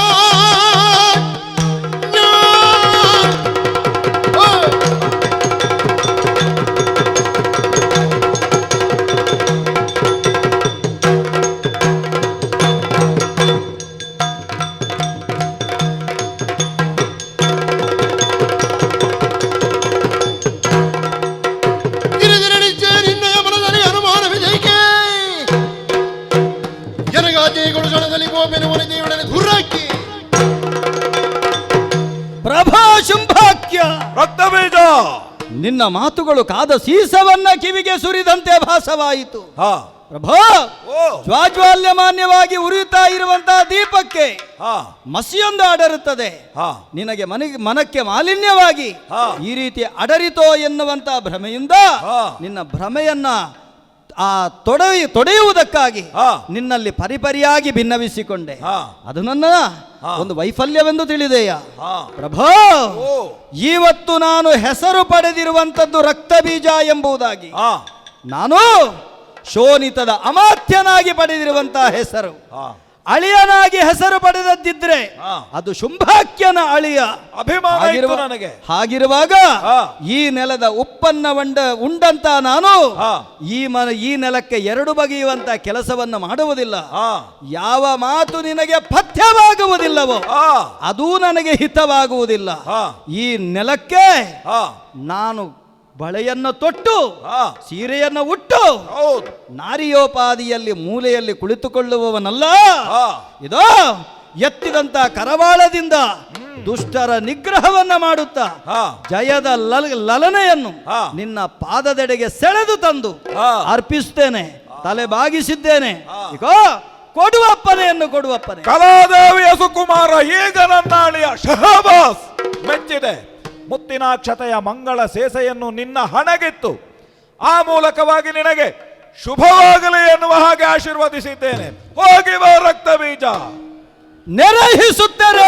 ಪ್ರಭಾ ಶುಂಭಾಕ್ಯ, ರಕ್ತಬೀಜ, ನಿನ್ನ ಮಾತುಗಳು ಕಾದ ಸೀಸವನ್ನ ಕಿವಿಗೆ ಸುರಿದಂತೆ ಭಾಸವಾಯಿತು. ಹಾ ಪ್ರಭಾ, ಓ ಜ್ವಾಜ್ವಾಲ್ಯಮಾನ್ಯವಾಗಿ ಉರಿಯುತ್ತಾ ಇರುವಂತಹ ದೀಪಕ್ಕೆ ಹಾ ಮಸಿಯೊಂದು ಅಡರುತ್ತದೆ. ಹಾ ನಿನಗೆ ಮನಕ್ಕೆ ಮಾಲಿನ್ಯವಾಗಿ ಹಾ. ಈ ರೀತಿ ಅಡರಿತೋ ಎನ್ನುವಂತ ಭ್ರಮೆಯಿಂದ ಹಾ. ನಿನ್ನ ಭ್ರಮೆಯನ್ನ ಆ ತೊಡೆಯುವುದಕ್ಕಾಗಿ ಹಾ. ನಿನ್ನಲ್ಲಿ ಪರಿಪರಿಯಾಗಿ ಭಿನ್ನವಿಸಿಕೊಂಡೆ. ಹಾ. ಅದು ನನ್ನ ಹಾ. ಒಂದು ವೈಫಲ್ಯವೆಂದು ತಿಳಿದೆಯ. ಹಾ ಪ್ರಭೋ, ಓ ಇವತ್ತು ನಾನು ಹೆಸರು ಪಡೆದಿರುವಂತದ್ದು ರಕ್ತ ಬೀಜ ಎಂಬುದಾಗಿ. ಹಾ ನಾನು ಶೋಣಿತದ ಅಮಾತ್ಯನಾಗಿ ಪಡೆದಿರುವಂತಹ ಹೆಸರು. ಹಾ ಅಳಿಯನಾಗಿ ಹೆಸರು ಪಡೆದದ್ದಿದ್ರೆ ಅದು ಶುಂಭಾಕ್ಯನ ಅಳಿಯ. ಅಭಿಮಾನ ಇತ್ತು ನನಗೆ. ಹಾಗಿರುವಾಗ ಈ ನೆಲದ ಉಪ್ಪನ್ನ ಉಂಡಂತ ನಾನು ಈ ನೆಲಕ್ಕೆ ಎರಡು ಬಗೆಯುವಂತ ಕೆಲಸವನ್ನು ಮಾಡುವುದಿಲ್ಲ. ಯಾವ ಮಾತು ನಿನಗೆ ಪಥ್ಯವಾಗುವುದಿಲ್ಲವೋ ಅದೂ ನನಗೆ ಹಿತವಾಗುವುದಿಲ್ಲ. ಈ ನೆಲಕ್ಕೆ ನಾನು ಬಳೆಯನ್ನು ತೊಟ್ಟು ಸೀರೆಯನ್ನು ಉಟ್ಟು ನಾರಿಯೋಪಾದಿಯಲ್ಲಿ ಮೂಲೆಯಲ್ಲಿ ಕುಳಿತುಕೊಳ್ಳುವವನಲ್ಲ. ಇದೋ ಎತ್ತಿದಂತ ಕರವಾಳದಿಂದ ದುಷ್ಟರ ನಿಗ್ರಹವನ್ನ ಮಾಡುತ್ತಾ ಜಯದ ಲಲನೆಯನ್ನು ನಿನ್ನ ಪಾದದೆಡೆಗೆ ಸೆಳೆದು ತಂದು ಅರ್ಪಿಸುತ್ತೇನೆ, ತಲೆ ಬಾಗಿಸಿದ್ದೇನೆ. ಈಗ ಕೊಡುವಪ್ಪನೆಯನ್ನು ಕೊಡುವಪ್ಪನೆ. ಕಲಾದೇವಿಯ ಸುಕುಮಾರ ಈಗ ನನ್ನ ಅಳಿಯ ಶಹಬಾಸ್ ಮೆಚ್ಚಿದೆ. ಮುತ್ತಿನಾಕ್ಷತೆಯ ಮಂಗಳ ಸೇಸೆಯನ್ನು ನಿನ್ನ ಹಣಗಿತ್ತು ಆ ಮೂಲಕವಾಗಿ ನಿನಗೆ ಶುಭವಾಗಲಿ ಎನ್ನುವ ಹಾಗೆ ಆಶೀರ್ವದಿಸಿದ್ದೇನೆ. ಹೋಗಿ ಬಾ ರಕ್ತ ಬೀಜ. ನೆರಹಿಸುತ್ತಾರೆ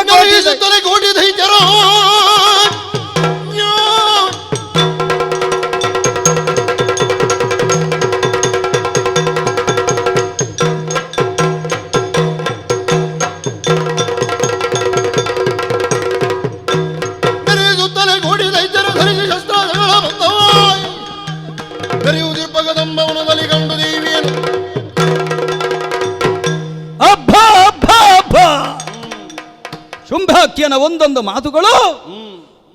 ಶುಂಭಾಕ್ಯನ ಒಂದೊಂದು ಮಾತುಗಳು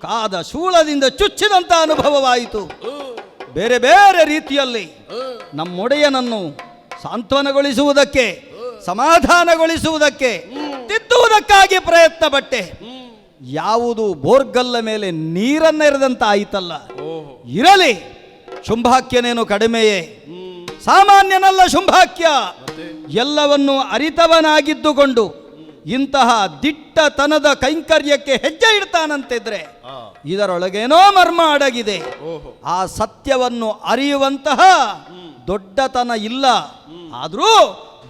ಕಾದ ಶೂಲದಿಂದ ಚುಚ್ಚಿದಂತ ಅನುಭವವಾಯಿತು. ಬೇರೆ ಬೇರೆ ರೀತಿಯಲ್ಲಿ ನಮ್ಮೊಡೆಯನನ್ನು ಸಾಂತ್ವನಗೊಳಿಸುವುದಕ್ಕೆ, ಸಮಾಧಾನಗೊಳಿಸುವುದಕ್ಕೆ, ತಿದ್ದುವುದಕ್ಕಾಗಿ ಪ್ರಯತ್ನ ಪಟ್ಟೆ. ಯಾವುದು ಬೋರ್ಗಲ್ಲ ಮೇಲೆ ನೀರನ್ನೆರೆದಂತ ಆಯಿತಲ್ಲ. ಇರಲಿ, ಶುಂಭಾಕ್ಯನೇನು ಕಡಿಮೆಯೇ? ಸಾಮಾನ್ಯನಲ್ಲ ಶುಂಭಾಕ್ಯ. ಎಲ್ಲವನ್ನು ಅರಿತವನಾಗಿದ್ದುಕೊಂಡು ಇಂತಹ ದಿಟ್ಟತನದ ಕೈಂಕರ್ಯಕ್ಕೆ ಹೆಜ್ಜೆ ಇಡ್ತಾನಂತಿದ್ರೆ ಇದರೊಳಗೇನೋ ಮರ್ಮ ಅಡಗಿದೆ. ಆ ಸತ್ಯವನ್ನು ಅರಿಯುವಂತಹ ದೊಡ್ಡತನ ಇಲ್ಲ, ಆದರೂ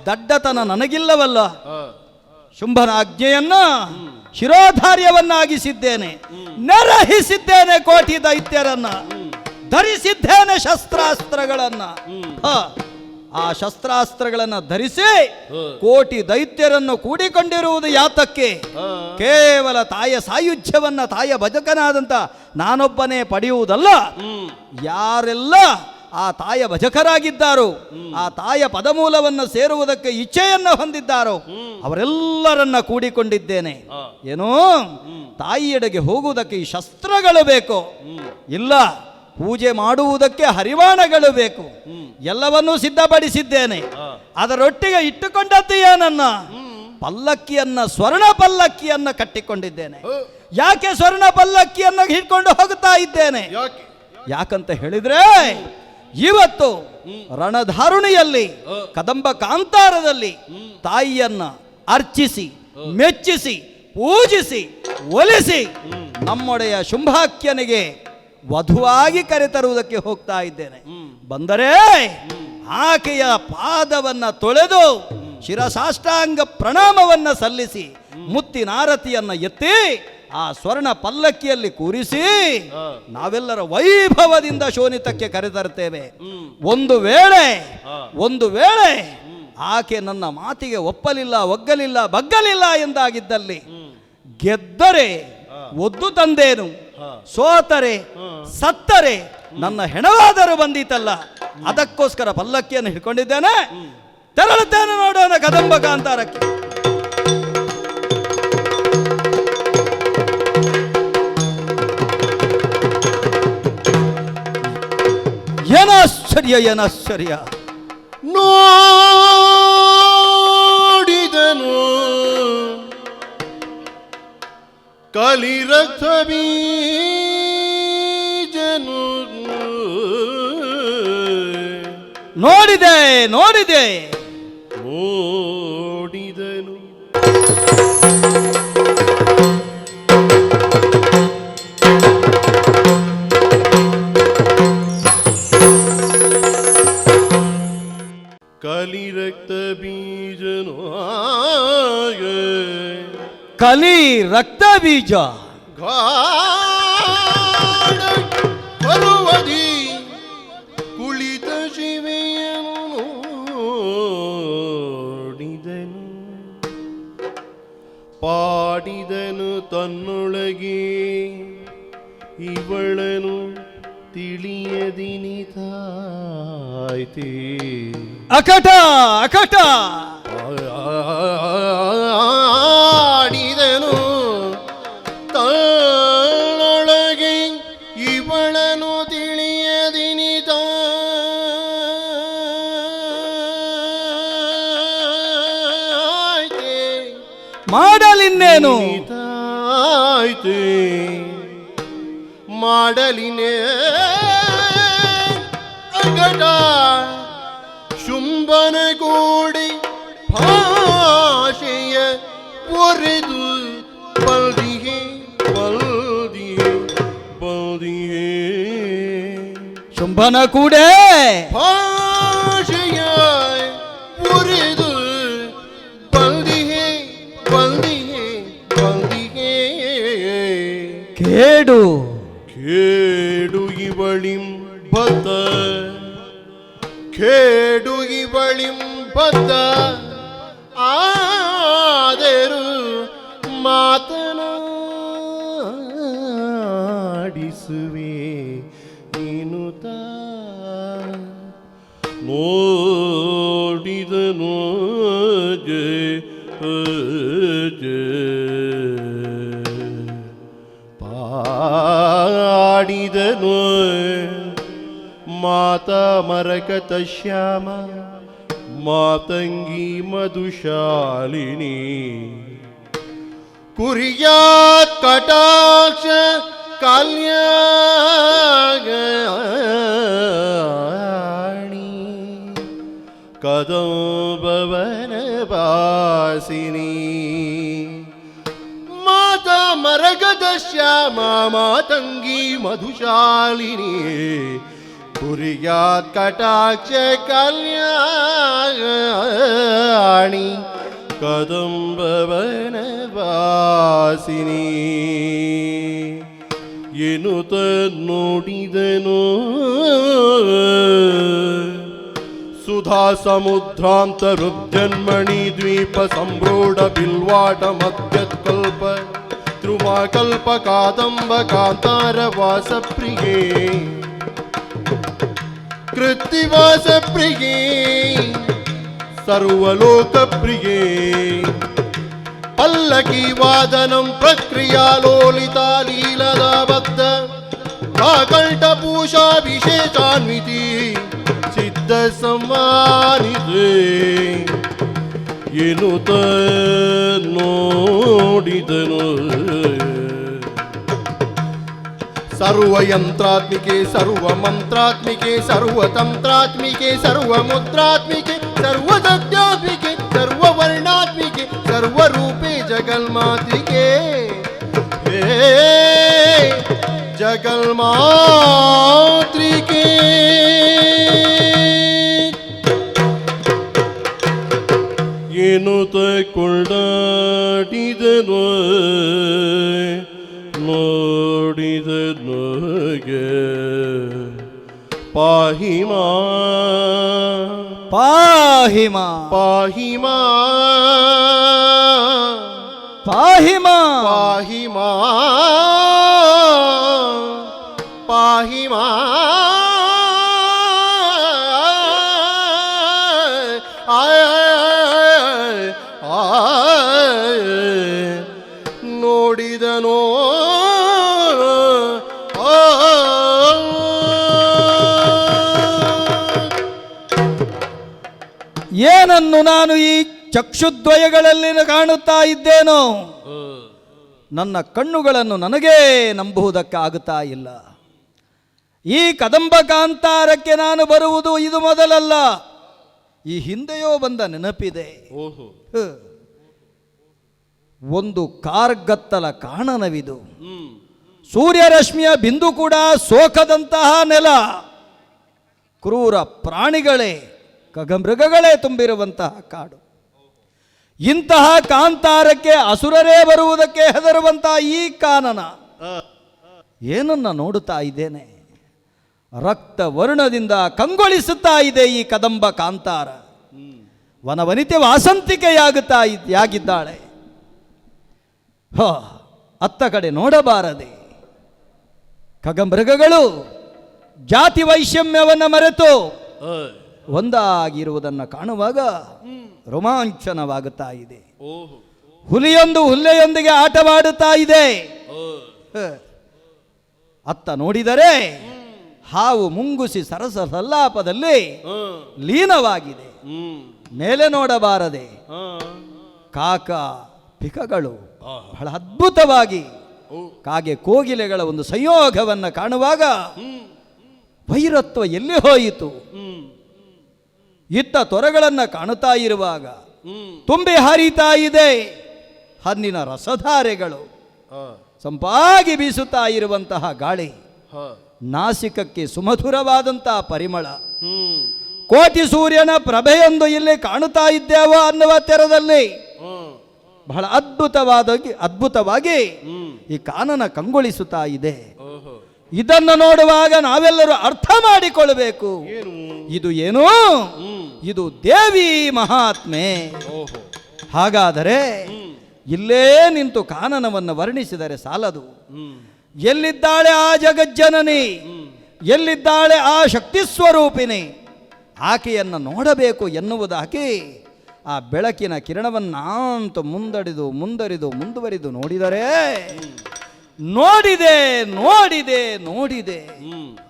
ದಡ್ಡತನ ನನಗಿಲ್ಲವಲ್ಲ. ಶುಂಭನ ಆಜ್ಞೆಯನ್ನ ಶಿರೋಧಾರ್ಯವನ್ನಾಗಿಸಿದ್ದೇನೆ, ನೆರಹಿಸಿದ್ದೇನೆ ಕೋಟಿ ದೈತ್ಯರನ್ನ, ಧರಿಸಿದ್ದೇನೆ ಶಸ್ತ್ರಾಸ್ತ್ರಗಳನ್ನ. ಆ ಶಸ್ತ್ರಾಸ್ತ್ರಗಳನ್ನು ಧರಿಸಿ ಕೋಟಿ ದೈತ್ಯರನ್ನು ಕೂಡಿಕೊಂಡಿರುವುದು ಯಾತಕ್ಕೆ? ಕೇವಲ ತಾಯ ಸಾಯುಜ್ಯವನ್ನ ತಾಯ ಭಜಕನಾದಂತ ನಾನೊಬ್ಬನೇ ಪಡೆಯುವುದಲ್ಲ. ಯಾರೆಲ್ಲ ಆ ತಾಯ ಭಜಕರಾಗಿದ್ದಾರೋ, ಆ ತಾಯ ಪದಮೂಲವನ್ನು ಸೇರುವುದಕ್ಕೆ ಇಚ್ಛೆಯನ್ನು ಹೊಂದಿದ್ದಾರೋ ಅವರೆಲ್ಲರನ್ನ ಕೂಡಿಕೊಂಡಿದ್ದೇನೆ. ಏನೋ ತಾಯಿಯೆಡೆಗೆ ಹೋಗುವುದಕ್ಕೆ ಈ ಶಸ್ತ್ರಗಳು ಬೇಕು, ಇಲ್ಲ ಪೂಜೆ ಮಾಡುವುದಕ್ಕೆ ಹರಿವಾಣಗಳು ಬೇಕು. ಎಲ್ಲವನ್ನೂ ಸಿದ್ಧಪಡಿಸಿದ್ದೇನೆ. ಅದರೊಟ್ಟಿಗೆ ಇಟ್ಟುಕೊಂಡದ್ದು ಏನನ್ನ? ಪಲ್ಲಕ್ಕಿಯನ್ನ, ಸ್ವರ್ಣ ಪಲ್ಲಕ್ಕಿಯನ್ನ ಕಟ್ಟಿಕೊಂಡಿದ್ದೇನೆ. ಯಾಕೆ ಸ್ವರ್ಣ ಪಲ್ಲಕ್ಕಿಯನ್ನ ಹಿಡ್ಕೊಂಡು ಹೋಗುತ್ತಾ ಇದ್ದೇನೆ? ಯಾಕಂತ ಹೇಳಿದ್ರೆ ಇವತ್ತು ರಣಧಾರುಣಿಯಲ್ಲಿ ಕದಂಬ ಕಾಂತಾರದಲ್ಲಿ ತಾಯಿಯನ್ನ ಅರ್ಚಿಸಿ, ಮೆಚ್ಚಿಸಿ, ಪೂಜಿಸಿ, ಒಲಿಸಿ ನಮ್ಮೊಡೆಯ ಶುಂಭಾಕ್ಯನಿಗೆ ವಧುವಾಗಿ ಕರೆತರುವುದಕ್ಕೆ ಹೋಗ್ತಾ ಇದ್ದೇನೆ. ಬಂದರೆ ಆಕೆಯ ಪಾದವನ್ನ ತೊಳೆದು ಶಿರಸಾಷ್ಟಾಂಗ ಪ್ರಣಾಮವನ್ನ ಸಲ್ಲಿಸಿ ಮುತ್ತಿನಾರತಿಯನ್ನ ಎತ್ತಿ ಆ ಸ್ವರ್ಣ ಪಲ್ಲಕ್ಕಿಯಲ್ಲಿ ಕೂರಿಸಿ ನಾವೆಲ್ಲರ ವೈಭವದಿಂದ ಶೋಣಿತಕ್ಕೆ ಕರೆತರುತ್ತೇವೆ. ಒಂದು ವೇಳೆ ಆಕೆ ನನ್ನ ಮಾತಿಗೆ ಒಪ್ಪಲಿಲ್ಲ, ಒಗ್ಗಲಿಲ್ಲ, ಬಗ್ಗಲಿಲ್ಲ ಎಂದಾಗಿದ್ದಲ್ಲಿ ಗೆದ್ದರೆ ಒದ್ದು ತಂದೇನು, ಸೋತರೆ ಸತ್ತರೆ ನನ್ನ ಹೆಣವಾದರೂ ಬಂದಿತಲ್ಲ. ಅದಕ್ಕೋಸ್ಕರ ಪಲ್ಲಕ್ಕಿಯನ್ನು ಹಿಡ್ಕೊಂಡಿದ್ದೇನೆ. ತೆರಳುತ್ತೇನೆ, ನೋಡೋಣ ಕದಂಬ ಕಾಂತಾರಕ್ಕೆ. ಏನಾಶ್ಚರ್ಯ ನೋಡಿದನು ಕಲಿರಕ್ತ ಬೀಜನು. ನೋಡಿದೆ ನೋಡಿದನು ಕಲಿರಕ್ತ ಬೀಜನು. ಕಲಿ ರಕ್ತ ಬೀಜ ಬರುವದಿ ಕುಳಿತ ಶಿವೆಯನು ನೋಡಿದನು. ಇವಳನು ತಿಳಿಯದಿನಿತಾಯ್ತೆ ಅಕಟ ಅಕಟ ಆಡಿದನು ತನ್ನೊಳಗೆ ಇವಳನು ತಿಳಿಯದಿನಿತಾಯ್ತೆ ಮಾಡಲಿನ್ನೇನು ಆಯ್ತೆ ಮಾಡಲಿನೇ ಅಗಟ ಶುಂಭನ ಕೂಡಿ ಭಾಷೆಯ ಒರೆದು ಬಲ್ದಿಗೆ ಬಲ್ದಿಗೆ ಬಲ್ದಿಗೆ ಶುಂಭನ ಕೂಡೆ ಭಾಷೆಯ ಒರೆದು ಬಲ್ದಿಗೆ ಬಲ್ದಿಗೆ ಬಲ್ದಿಗೆ ಕೇಡು ಕೇಡು ಇವಳಿಂ ಬದ್ದ ಕೇಡು ಇವಳಿಂ ಬದ್ದ ಆದರೂ ಮಾತನಾಡಿಸುವೆ ನೀನು ನೋಡಿದನು ಪಾಡಿದನು ಮಾತಾ ಮರಕತ ಶ್ಯಾಮ ಮಾತಂಗಿ ಮಧುಶಾಲಿನಿ ಕುರ್ಯಾತ್ ಕಟಾಕ್ಷ ಕಲ್ಯಾಣಿ ಕದಂಬವನ ವಾಸಿನಿ ಮಾತಾ ಮರಗದ ಶ್ಯಾಮ ಮಾತಂಗಿ ಮಧುಶಾಲಿನಿ ಕುರ್ಯಾತ್ ಕಟಾಕ್ಷ ಕಲ್ಯಾಣಿ ಕದಂಬವನ ವಾಸಿನಿ ಎನ್ನುತ್ತ ನೋಡಿದನು ಸುಧಾ ಸಮುದ್ರಾಂತರುದ್ಯನ್ಮಣಿ ದ್ವೀಪ ಸಂಭ್ರೂಢ ಬಿಲ್ವಾಟ ಮಧ್ಯತ್ಕಲ್ಪ ಧ್ರುವಕಲ್ಪ ಕಾದಂಬ ಕಾಂತಾರ ವಾಸ ಪ್ರಿಯೇ ಕೃತ್ತಿವಾಸ ಪ್ರಿಯೇ ಸರ್ವಲೋಕ ಪ್ರಿಯೇ ಪಲ್ಲಕಿ ವಾದನಂ ಪ್ರಕ್ರಿಯಾ ಲೋಲಿತಾ ಲೀಲದಾ ಬದ್ಧ ಕಾಕಂಠ ಪೂಷಾ ವಿಶೇಷಾನ್ವಿತಿ ಸಿದ್ಧ ಸಮ್ಮಾನಿತೆ ಎನ್ನುತ್ತ ನೋಡಿದನು ಸರ್ವಯಂತ್ರಾತ್ಮಿಕೆ ಸರ್ವಮಂತ್ರಾತ್ಮಿಕೆ ಸರ್ವತಂತ್ರಾತ್ಮಿಕೆ ಸರ್ವಮುದ್ರಾತ್ಮಿಕೆ ಸರ್ವಸತ್ಯಾತ್ಮಿಕೆ ಸರ್ವವರ್ಣಾತ್ಮಿಕೆ ಸರ್ವರೂಪೇ ಜಗನ್ಮಾತ್ರಿಕೆ ಹೇ ಜಗನ್ಮಾತ್ರಿಕೆ ಎನ್ನುತ್ತ ಕೊಂಡಾಡಿದನು ನೋಡಿದನು ಪಾಹಿಮಾ ಪಾಹಿಮಾ ಪಾಹಿಮಾ ಪಾಹಿಮಾ ಪಾಹಿಮಾ ಪಾಹಿಮಾ ನೋಡಿದನೋ ಏನನ್ನು ನಾನು ಈ ಚಕ್ಷುದ್ವಯಗಳಲ್ಲಿ ಕಾಣುತ್ತಾ ಇದ್ದೇನೋ ನನ್ನ ಕಣ್ಣುಗಳನ್ನು ನನಗೇ ನಂಬುವುದಕ್ಕಾಗುತ್ತಾ ಇಲ್ಲ. ಈ ಕದಂಬ ಕಾಂತಾರಕ್ಕೆ ನಾನು ಬರುವುದು ಇದು ಮೊದಲಲ್ಲ, ಈ ಹಿಂದೆಯೋ ಬಂದ ನೆನಪಿದೆ. ಒಂದು ಕಾರ್ಗತ್ತಲ ಕಾಣನವಿದು, ಸೂರ್ಯರಶ್ಮಿಯ ಬಿಂದು ಕೂಡ ಸೋಕದಂತಹ ನೆಲ, ಕ್ರೂರ ಪ್ರಾಣಿಗಳೇ ಖಗಮೃಗಗಳೇ ತುಂಬಿರುವಂತಹ ಕಾಡು. ಇಂತಹ ಕಾಂತಾರಕ್ಕೆ ಅಸುರರೇ ಬರುವುದಕ್ಕೆ ಹೆದರುವಂತಹ ಈ ಕಾನನ ಏನನ್ನ ನೋಡುತ್ತಾ ಇದ್ದೇನೆ. ರಕ್ತ ವರ್ಣದಿಂದ ಕಂಗೊಳಿಸುತ್ತಾ ಇದೆ ಈ ಕದಂಬ ಕಾಂತಾರ. ವನವನಿತೆ ವಾಸಂತಿಕೆಯಾಗಿದ್ದಾಳೆ. ಅತ್ತ ಕಡೆ ನೋಡಬಾರದೆ. ಖಗಮೃಗಗಳು ಜಾತಿ ವೈಷಮ್ಯವನ್ನು ಮರೆತು ಒಂದಾಗಿರುವುದನ್ನು ಕಾಣುವಾಗ ರೋಮಾಂಚನವಾಗುತ್ತಾ ಇದೆ. ಹುಲಿಯೊಂದು ಹುಲ್ಲೆಯೊಂದಿಗೆ ಆಟವಾಡುತ್ತಾ ಇದೆ. ಅತ್ತ ನೋಡಿದರೆ ಹಾವು ಮುಂಗುಸಿ ಸರಸ ಸಲ್ಲಾಪದಲ್ಲಿ ಲೀನವಾಗಿದೆ. ಮೇಲೆ ನೋಡಬಾರದೆ ಕಾಕ ಪಿಕಗಳು ಬಹಳ ಅದ್ಭುತವಾಗಿ ಕಾಗೆ ಕೋಗಿಲೆಗಳ ಒಂದು ಸಂಯೋಗವನ್ನು ಕಾಣುವಾಗ ವೈರತ್ವ ಎಲ್ಲಿ ಹೋಯಿತು? ಇತ್ತ ತೊರೆಗಳನ್ನು ಕಾಣುತ್ತಾ ಇರುವಾಗ ತುಂಬಿ ಹರಿತಾ ಇದೆ ಹಣ್ಣಿನ ರಸಧಾರೆಗಳು. ಸಂಪಾಗಿ ಬೀಸುತ್ತಾ ಇರುವಂತಹ ಗಾಳಿ, ನಾಸಿಕಕ್ಕೆ ಸುಮಧುರವಾದಂತಹ ಪರಿಮಳ. ಕೋಟಿ ಸೂರ್ಯನ ಪ್ರಭೆಯೊಂದು ಇಲ್ಲಿ ಕಾಣುತ್ತಾ ಇದ್ದೇವೋ ಅನ್ನುವ ತೆರದಲ್ಲಿ ಬಹಳ ಅದ್ಭುತವಾಗಿ ಈ ಕಾನನ ಕಂಗೊಳಿಸುತ್ತಾ ಇದೆ. ಇದನ್ನು ನೋಡುವಾಗ ನಾವೆಲ್ಲರೂ ಅರ್ಥ ಮಾಡಿಕೊಳ್ಳಬೇಕು, ಇದು ಏನು? ಇದು ದೇವಿ ಮಹಾತ್ಮೆ. ಹಾಗಾದರೆ ಇಲ್ಲೇ ನಿಂತು ಕಾನನವನ್ನು ವರ್ಣಿಸಿದರೆ ಸಾಲದು. ಎಲ್ಲಿದ್ದಾಳೆ ಆ ಜಗಜ್ಜನನಿ, ಎಲ್ಲಿದ್ದಾಳೆ ಆ ಶಕ್ತಿ ಸ್ವರೂಪಿಣಿ, ಆಕೆಯನ್ನು ನೋಡಬೇಕು ಎನ್ನುವುದಾಗಿ ಆ ಬೆಳಕಿನ ಕಿರಣವನ್ನಂತೂ ಮುಂದುವರಿದು ನೋಡಿದರೆ ನೋಡಿದೆ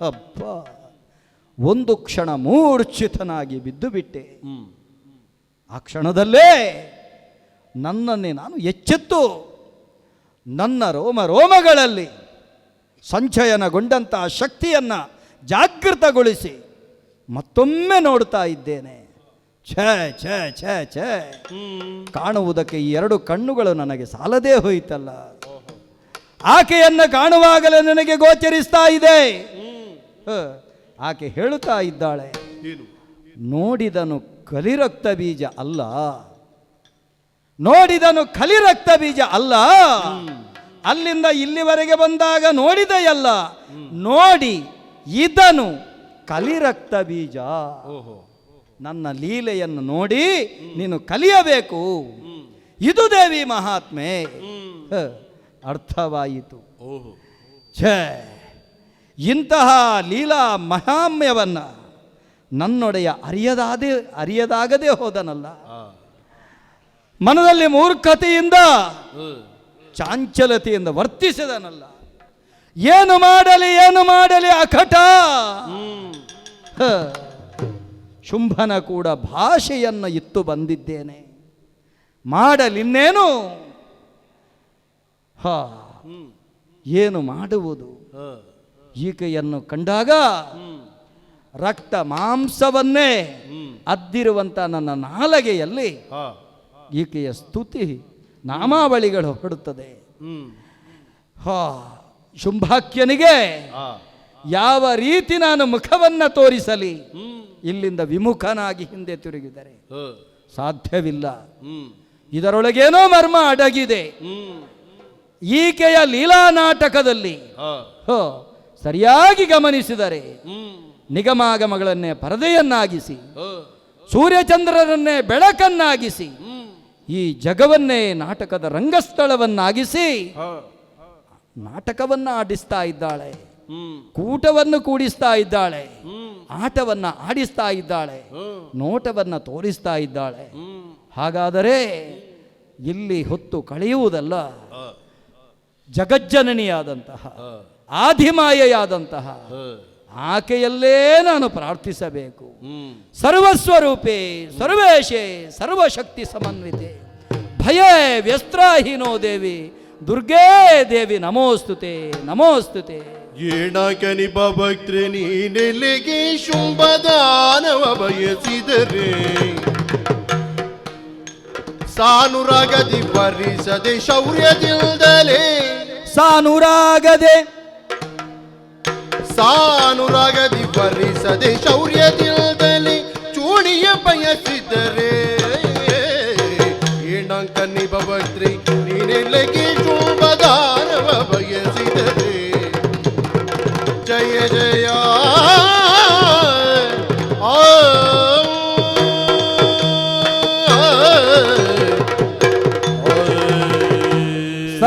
ಅಬ್ಬ, ಒಂದು ಕ್ಷಣ ಮೂರ್ಛಿತನಾಗಿ ಬಿದ್ದು ಬಿಟ್ಟೆ. ಆ ಕ್ಷಣದಲ್ಲೇ ನನ್ನನ್ನೇ ನಾನು ಎಚ್ಚೆತ್ತು ನನ್ನ ರೋಮಗಳಲ್ಲಿ ಸಂಚಯನಗೊಂಡಂತಹ ಶಕ್ತಿಯನ್ನು ಜಾಗೃತಗೊಳಿಸಿ ಮತ್ತೊಮ್ಮೆ ನೋಡ್ತಾ ಇದ್ದೇನೆ. ಛೇ ಛೇ ಛೇ ಛೇ, ಕಾಣುವುದಕ್ಕೆ ಈ ಎರಡು ಕಣ್ಣುಗಳು ನನಗೆ ಸಾಲದೇ ಹೋಯಿತಲ್ಲ. ಆಕೆಯನ್ನು ಕಾಣುವಾಗಲೇ ನನಗೆ ಗೋಚರಿಸ್ತಾ ಇದೆ. ಆಕೆ ಹೇಳುತ್ತಾ ಇದ್ದಾಳೆ, ನೋಡಿದನು ಕಲಿರಕ್ತ ಬೀಜ ಅಲ್ಲ, ನೋಡಿದನು ಕಲಿರಕ್ತ ಬೀಜ ಅಲ್ಲ, ಅಲ್ಲಿಂದ ಇಲ್ಲಿವರೆಗೆ ಬಂದಾಗ ನೋಡಿದೆಯಲ್ಲ, ನೋಡಿ ಇದನು ಕಲಿರಕ್ತ ಬೀಜ. ನನ್ನ ಲೀಲೆಯನ್ನು ನೋಡಿ ನೀನು ಕಲಿಯಬೇಕು, ಇದು ದೇವಿ ಮಹಾತ್ಮೆ. ಅರ್ಥವಾಯಿತು. ಛೇ, ಇಂತಹ ಲೀಲಾ ಮಹಾಮ್ಯವನ್ನ ನನ್ನೊಡೆಯ ಅರಿಯದಾಗದೆ ಹೋದನಲ್ಲ. ಮನದಲ್ಲಿ ಮೂರ್ಖತೆಯಿಂದ ಚಾಂಚಲತೆಯಿಂದ ವರ್ತಿಸಿದನಲ್ಲ. ಏನು ಮಾಡಲಿ ಅಕಟ. ಶುಂಭನ ಕೂಡ ಭಾಷೆಯನ್ನು ಇತ್ತು ಬಂದಿದ್ದೇನೆ, ಮಾಡಲಿನ್ನೇನು? ಏನು ಮಾಡುವುದು? ಈಕೆಯನ್ನು ಕಂಡಾಗ ರಕ್ತ ಮಾಂಸವನ್ನೇ ಅದ್ದಿರುವಂತ ನನ್ನ ನಾಲಗೆಯಲ್ಲಿ ಈಕೆಯ ಸ್ತುತಿ ನಾಮಾವಳಿಗಳು ಹೊರಡುತ್ತದೆ. ಶುಂಭಾಕ್ಯನಿಗೆ ಯಾವ ರೀತಿ ನಾನು ಮುಖವನ್ನ ತೋರಿಸಲಿ? ಇಲ್ಲಿಂದ ವಿಮುಖನಾಗಿ ಹಿಂದೆ ತಿರುಗಿದರೆ ಸಾಧ್ಯವಿಲ್ಲ. ಇದರೊಳಗೇನೋ ಮರ್ಮ ಅಡಗಿದೆ. ಈಕೆಯ ಲೀಲಾ ನಾಟಕದಲ್ಲಿ ಸರಿಯಾಗಿ ಗಮನಿಸಿದರೆ ನಿಗಮಾಗಮಗಳನ್ನೇ ಪರದೆಯನ್ನಾಗಿಸಿ, ಸೂರ್ಯಚಂದ್ರರನ್ನೇ ಬೆಳಕನ್ನಾಗಿಸಿ, ಈ ಜಗವನ್ನೇ ನಾಟಕದ ರಂಗಸ್ಥಳವನ್ನಾಗಿಸಿ ನಾಟಕವನ್ನ ಆಡಿಸ್ತಾ ಇದ್ದಾಳೆ, ಕೂಟವನ್ನು ಕೂಡಿಸ್ತಾ ಇದ್ದಾಳೆ, ಆಟವನ್ನ ಆಡಿಸ್ತಾ ಇದ್ದಾಳೆ, ನೋಟವನ್ನ ತೋರಿಸ್ತಾ ಇದ್ದಾಳೆ. ಹಾಗಾದರೆ ಇಲ್ಲಿ ಹೊತ್ತು ಕಳೆಯುವುದಲ್ಲ, ಜಗಜ್ಜನನಿಯಾದಂತಹ ಆದಿಮಾಯೆಯಾದಂತಹ ಆಕೆಯಲ್ಲೇ ನಾನು ಪ್ರಾರ್ಥಿಸಬೇಕು. ಸರ್ವಸ್ವರೂಪೇ ಸರ್ವೇಶೇ ಸರ್ವಶಕ್ತಿ ಸಮನ್ವಿತೆ ಭಯೇ ವ್ಯಸ್ತ್ರಾಹೀನೋ ದೇವಿ ದುರ್ಗೇ ದೇವಿ ನಮೋಸ್ತುತೆ ನಮೋಸ್ತುತೆ. ಏಣಕನಿ ಭಕ್ತ್ರೆ ನೀನೆಲೆಗೆ ಶುಂಭದಾನವ ಬಯಸಿದರೆ ಸಾನುರಾಗದಿ ಭರಿಸದೆ ಶೌರ್ಯದಿಂದಲೇ ಸಾನುರಾಗದಿ ಭರಿಸದೆ ಶೌರ್ಯದಿಂದಲೇ ಚೂಣಿಯ ಬಯಸಿದರೆ ಏಣಕನಿ ಭಕ್ತ್ರೆ ನೀನೆಲೆಗೆ ಶುಂಭದಾನವ ಬಯಸಿದರೆ ಜಯ ಜಯ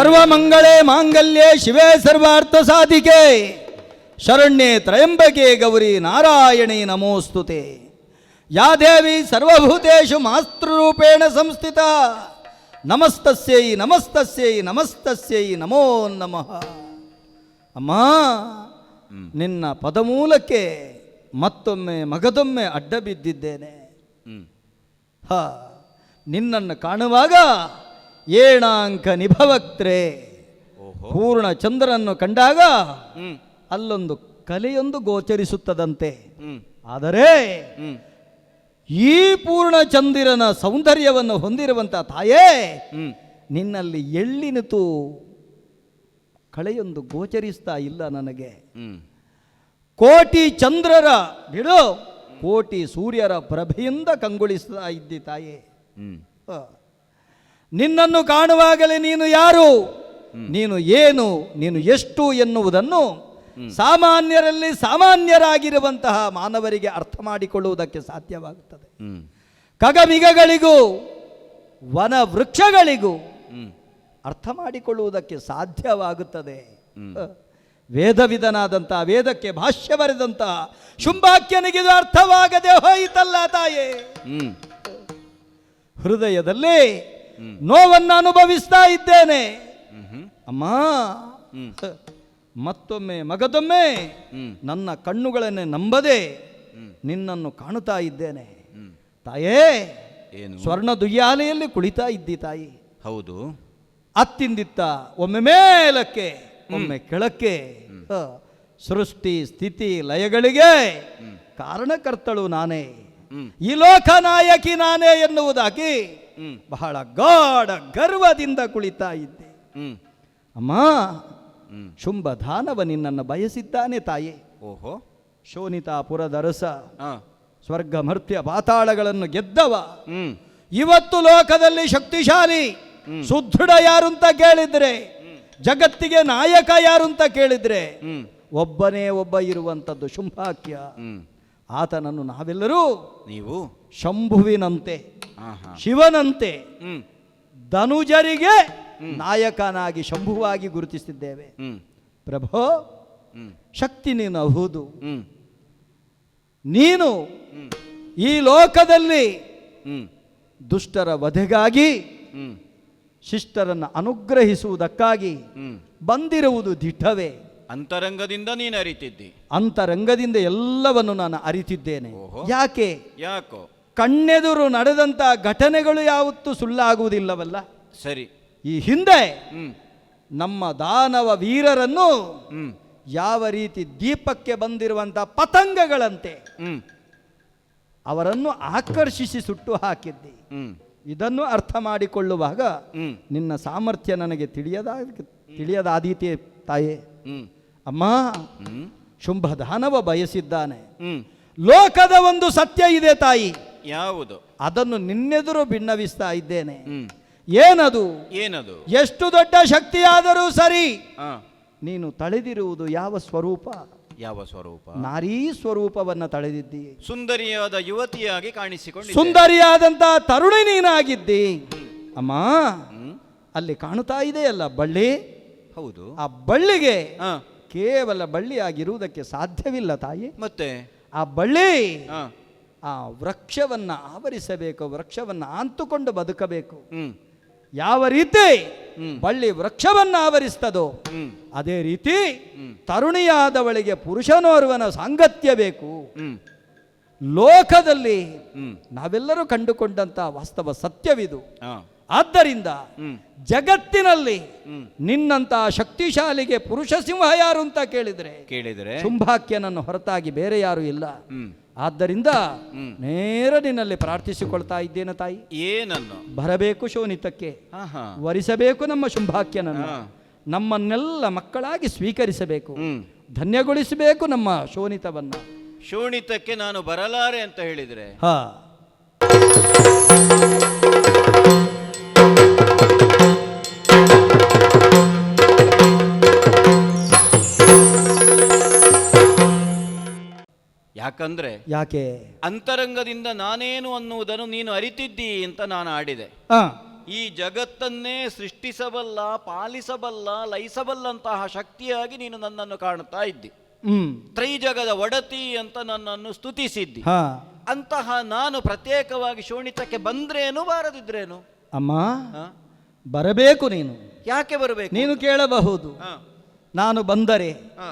ಸರ್ವಮಂಗಳೇ ಮಾಂಗಲ್ಯೆ ಶಿವೇ ಸರ್ವಾರ್ಥ ಸಾಧಿಕೆ ಶರಣ್ಯೇ ತ್ರಯಂಬಕೆ ಗೌರಿ ನಾರಾಯಣಿ ನಮೋಸ್ತುತೆ ಯಾ ದೇವಿ ಸರ್ವಭೂತೇಷು ಮಾತೃರೂಪೇಣ ಸಂಸ್ಥಿತ ನಮಸ್ತಸ್ಯೈ ನಮಸ್ತಸ್ಯೈ ನಮಸ್ತಸ್ಯೈ ನಮೋ ನಮಃ. ಅಮ್ಮ, ನಿನ್ನ ಪದಮೂಲಕ್ಕೆ ಮತ್ತೊಮ್ಮೆ ಮಗದೊಮ್ಮೆ ಅಡ್ಡ ಬಿದ್ದಿದ್ದೇನೆ. ಹ, ನಿನ್ನನ್ನು ಕಾಣುವಾಗ ಏಣಾಂಕ ನಿಭವಕ್ತ್ರೆ ಪೂರ್ಣ ಚಂದ್ರನನ್ನು ಕಂಡಾಗ ಅಲ್ಲೊಂದು ಕಲೆಯೊಂದು ಗೋಚರಿಸುತ್ತದಂತೆ. ಆದರೆ ಈ ಪೂರ್ಣ ಚಂದಿರನ ಸೌಂದರ್ಯವನ್ನು ಹೊಂದಿರುವಂಥ ತಾಯೇ, ನಿನ್ನಲ್ಲಿ ಎಳ್ಳಿನಿತು ಕಳೆಯೊಂದು ಗೋಚರಿಸ್ತಾ ಇಲ್ಲ ನನಗೆ. ಕೋಟಿ ಚಂದ್ರರ ಬಿಡು, ಕೋಟಿ ಸೂರ್ಯರ ಪ್ರಭೆಯಿಂದ ಕಂಗೊಳಿಸ್ತಾ ಇದ್ದಿ ತಾಯೇ. ನಿನ್ನನ್ನು ಕಾಣುವಾಗಲೇ ನೀನು ಯಾರು, ನೀನು ಏನು, ನೀನು ಎಷ್ಟು ಎನ್ನುವುದನ್ನು ಸಾಮಾನ್ಯರಲ್ಲಿ ಸಾಮಾನ್ಯರಾಗಿರುವಂತಹ ಮಾನವರಿಗೆ ಅರ್ಥ ಮಾಡಿಕೊಳ್ಳುವುದಕ್ಕೆ ಸಾಧ್ಯವಾಗುತ್ತದೆ. ಖಗಮಿಗಗಳಿಗೂ ವನ ವೃಕ್ಷಗಳಿಗೂ ಅರ್ಥ ಮಾಡಿಕೊಳ್ಳುವುದಕ್ಕೆ ಸಾಧ್ಯವಾಗುತ್ತದೆ. ವೇದವಿದನಾದಂತಹ, ವೇದಕ್ಕೆ ಭಾಷ್ಯ ಬರೆದಂತಹ ಶುಂಭಾಕ್ಯನಿಗಿದು ಅರ್ಥವಾಗದೆ ಹೋಯಿತಲ್ಲ ತಾಯೇ. ಹೃದಯದಲ್ಲಿ ನೋವನ್ನು ಅನುಭವಿಸ್ತಾ ಇದ್ದೇನೆ ಅಮ್ಮ. ಮತ್ತೊಮ್ಮೆ ಮಗದೊಮ್ಮೆ ನನ್ನ ಕಣ್ಣುಗಳನ್ನೇ ನಂಬದೆ ನಿನ್ನನ್ನು ಕಾಣುತ್ತಾ ಇದ್ದೇನೆ ತಾಯೇ. ಸ್ವರ್ಣ ದುಯ್ಯಾಲೆಯಲ್ಲಿ ಕುಳಿತಾ ಇದ್ದಿ ತಾಯಿ. ಹೌದು. ಅತ್ತಿಂದಿತ್ತ ಒಮ್ಮೆ ಮೇಲಕ್ಕೆ ಒಮ್ಮೆ ಕೆಳಕ್ಕೆ, ಸೃಷ್ಟಿ ಸ್ಥಿತಿ ಲಯಗಳಿಗೆ ಕಾರಣಕರ್ತಳು ನಾನೇ, ಈ ಲೋಕನಾಯಕಿ ನಾನೇ ಎನ್ನುವುದಾಗಿ ಬಹಳ ಗಾಢ ಗರ್ವದಿಂದ ಕುಳಿತಾ ಇದ್ದೆ ಅಮ್ಮ. ಶುಂಭ ದಾನವ ನಿನ್ನನ್ನು ಬಯಸಿದ್ದಾನೆ ತಾಯಿ. ಓಹೋ. ಶೋನಿತಾಪುರದ ಅರಸ, ಸ್ವರ್ಗ ಮರ್ತ್ಯ ಪಾತಾಳಗಳನ್ನು ಗೆದ್ದವ. ಹ್ಮ್. ಇವತ್ತು ಲೋಕದಲ್ಲಿ ಶಕ್ತಿಶಾಲಿ ಸುದೃಢ ಯಾರು ಅಂತ ಕೇಳಿದ್ರೆ, ಜಗತ್ತಿಗೆ ನಾಯಕ ಯಾರು ಅಂತ ಕೇಳಿದ್ರೆ ಒಬ್ಬನೇ ಒಬ್ಬ ಇರುವಂಥದ್ದು ಶುಂಭಾಕ್ಯ. ಆತನನ್ನು ನಾವೆಲ್ಲರೂ ನೀವು ಶಂಭುವಿನಂತೆ ಶಿವನಂತೆ ಧನುಜರಿಗೆ ನಾಯಕನಾಗಿ ಶಂಭುವಾಗಿ ಗುರುತಿಸಿದ್ದೇವೆ. ಪ್ರಭೋ, ಶಕ್ತಿ ನೀನು ಹೌದು. ನೀನು ಈ ಲೋಕದಲ್ಲಿ ದುಷ್ಟರ ವಧೆಗಾಗಿ ಶಿಷ್ಟರನ್ನು ಅನುಗ್ರಹಿಸುವುದಕ್ಕಾಗಿ ಬಂದಿರುವುದು ದಿಟ್ಟವೇ. ಅಂತರಂಗದಿಂದ ನೀನು ಅರಿತಿದ್ದಿ. ಅಂತರಂಗದಿಂದ ಎಲ್ಲವನ್ನು ನಾನು ಅರಿತಿದ್ದೇನೆ. ಯಾಕೆ? ಯಾಕೋ? ಕಣ್ಣೆದುರು ನಡೆದಂತ ಘಟನೆಗಳು ಯಾವತ್ತೂ ಸುಳ್ಳಾಗುವುದಿಲ್ಲವಲ್ಲ. ಸರಿ. ಈ ಹಿಂದೆ ನಮ್ಮ ದಾನವ ವೀರರನ್ನು ಯಾವ ರೀತಿ ದೀಪಕ್ಕೆ ಬಂದಿರುವಂತ ಪತಂಗಗಳಂತೆ ಅವರನ್ನು ಆಕರ್ಷಿಸಿ ಸುಟ್ಟು ಹಾಕಿದ್ದಿ. ಇದನ್ನು ಅರ್ಥ ಮಾಡಿಕೊಳ್ಳುವಾಗ ನಿನ್ನ ಸಾಮರ್ಥ್ಯ ನನಗೆ ತಿಳಿಯದಾದೀತೆ ತಾಯೇ. ಅಮ್ಮ, ಶುಂಭ ದಾನವ ಬಯಸಿದ್ದಾನೆ. ಲೋಕದ ಒಂದು ಸತ್ಯ ಇದೆ ತಾಯಿ. ಯಾವುದು? ಅದನ್ನು ನಿನ್ನೆದುರು ಭಿನ್ನವಿಸ್ತಾ ಇದ್ದೇನೆ. ಏನದು? ಏನದು? ಎಷ್ಟು ದೊಡ್ಡ ಶಕ್ತಿಯಾದರೂ ಸರಿ, ನೀನು ತಳೆದಿರುವುದು ಯಾವ ಸ್ವರೂಪ? ಯಾವ ಸ್ವರೂಪ? ನಾರೀ ಸ್ವರೂಪವನ್ನು ತಳೆದಿದ್ದಿ. ಸುಂದರಿಯಾದ ಯುವತಿಯಾಗಿ ಕಾಣಿಸಿಕೊಂಡು ಸುಂದರಿಯಾದಂತಹ ತರುಣಿ ನೀನಾಗಿದ್ದಿ ಅಮ್ಮ. ಅಲ್ಲಿ ಕಾಣುತ್ತಾ ಇದೆಯಲ್ಲ ಬಳ್ಳಿ. ಹೌದು. ಆ ಬಳ್ಳಿಗೆ ಕೇವಲ ಬಳ್ಳಿಯಾಗಿರುವುದಕ್ಕೆ ಸಾಧ್ಯವಿಲ್ಲ ತಾಯಿ. ಮತ್ತೆ ಆ ಬಳ್ಳಿ ಆ ವೃಕ್ಷವನ್ನ ಆವರಿಸಬೇಕು, ವೃಕ್ಷವನ್ನ ಆಂತುಕೊಂಡು ಬದುಕಬೇಕು. ಯಾವ ರೀತಿ ಬಳ್ಳಿ ವೃಕ್ಷವನ್ನ ಆವರಿಸ್ತದೋ ಅದೇ ರೀತಿ ತರುಣಿಯಾದವಳಿಗೆ ಪುರುಷನೋರ್ವನ ಸಾಂಗತ್ಯ ಬೇಕು. ಲೋಕದಲ್ಲಿ ನಾವೆಲ್ಲರೂ ಕಂಡುಕೊಂಡಂತ ವಾಸ್ತವ ಸತ್ಯವಿದು. ಆದ್ದರಿಂದ ಜಗತ್ತಿನಲ್ಲಿ ನಿನ್ನಂತ ಶಕ್ತಿಶಾಲಿಗೆ ಪುರುಷ ಸಿಂಹ ಯಾರು ಅಂತ ಕೇಳಿದ್ರೆ ಶುಂಭಾಕ್ಯನನ್ನು ಹೊರತಾಗಿ ಬೇರೆ ಯಾರು ಇಲ್ಲ. ಆದ್ದರಿಂದ ನೇರ ನಿನ್ನಲ್ಲಿ ಪ್ರಾರ್ಥಿಸಿಕೊಳ್ತಾ ಇದ್ದೇನೆ ತಾಯಿ. ಏನನ್ನು? ಬರಬೇಕು ಶೋಣಿತಕ್ಕೆ, ವರಿಸಬೇಕು ನಮ್ಮ ಶುಂಭಾಕ್ಯನನ್ನು, ನಮ್ಮನ್ನೆಲ್ಲ ಮಕ್ಕಳಾಗಿ ಸ್ವೀಕರಿಸಬೇಕು, ಧನ್ಯಗೊಳಿಸಬೇಕು ನಮ್ಮ ಶೋಣಿತವನ್ನ. ಶೋಣಿತಕ್ಕೆ ನಾನು ಬರಲಾರೆ ಅಂತ ಹೇಳಿದ್ರೆ ಯಾಕಂದ್ರೆ ಯಾಕೆ? ಅಂತರಂಗದಿಂದ ನಾನೇನು ಅನ್ನುವುದನ್ನು ನೀನು ಅರಿತಿದ್ದಿ ಅಂತ ನಾನು ಆಡಿದೆ. ಈ ಜಗತ್ತನ್ನೇ ಸೃಷ್ಟಿಸಬಲ್ಲ, ಪಾಲಿಸಬಲ್ಲ, ಲಯಿಸಬಲ್ಲಂತಹ ಶಕ್ತಿಯಾಗಿ ನೀನು ನನ್ನನ್ನು ಕಾಣುತ್ತಾ ಇದ್ದಿ. ತ್ರೈಜಗದ ಒಡತಿ ಅಂತ ನನ್ನನ್ನು ಸ್ತುತಿಸಿದ್ದಿ. ಹಾ ಅಂತಹ ನಾನು ಪ್ರತ್ಯೇಕವಾಗಿ ಶೋಣಿತಕ್ಕೆ ಬಂದ್ರೇನು ಬಾರದಿದ್ರೇನು? ಅಮ್ಮ, ಹ? ಬರಬೇಕು ನೀನು. ಯಾಕೆ ಬರಬೇಕು? ನೀನು ಕೇಳಬಹುದು, ಹ, ನಾನು ಬಂದರೆ ಹ.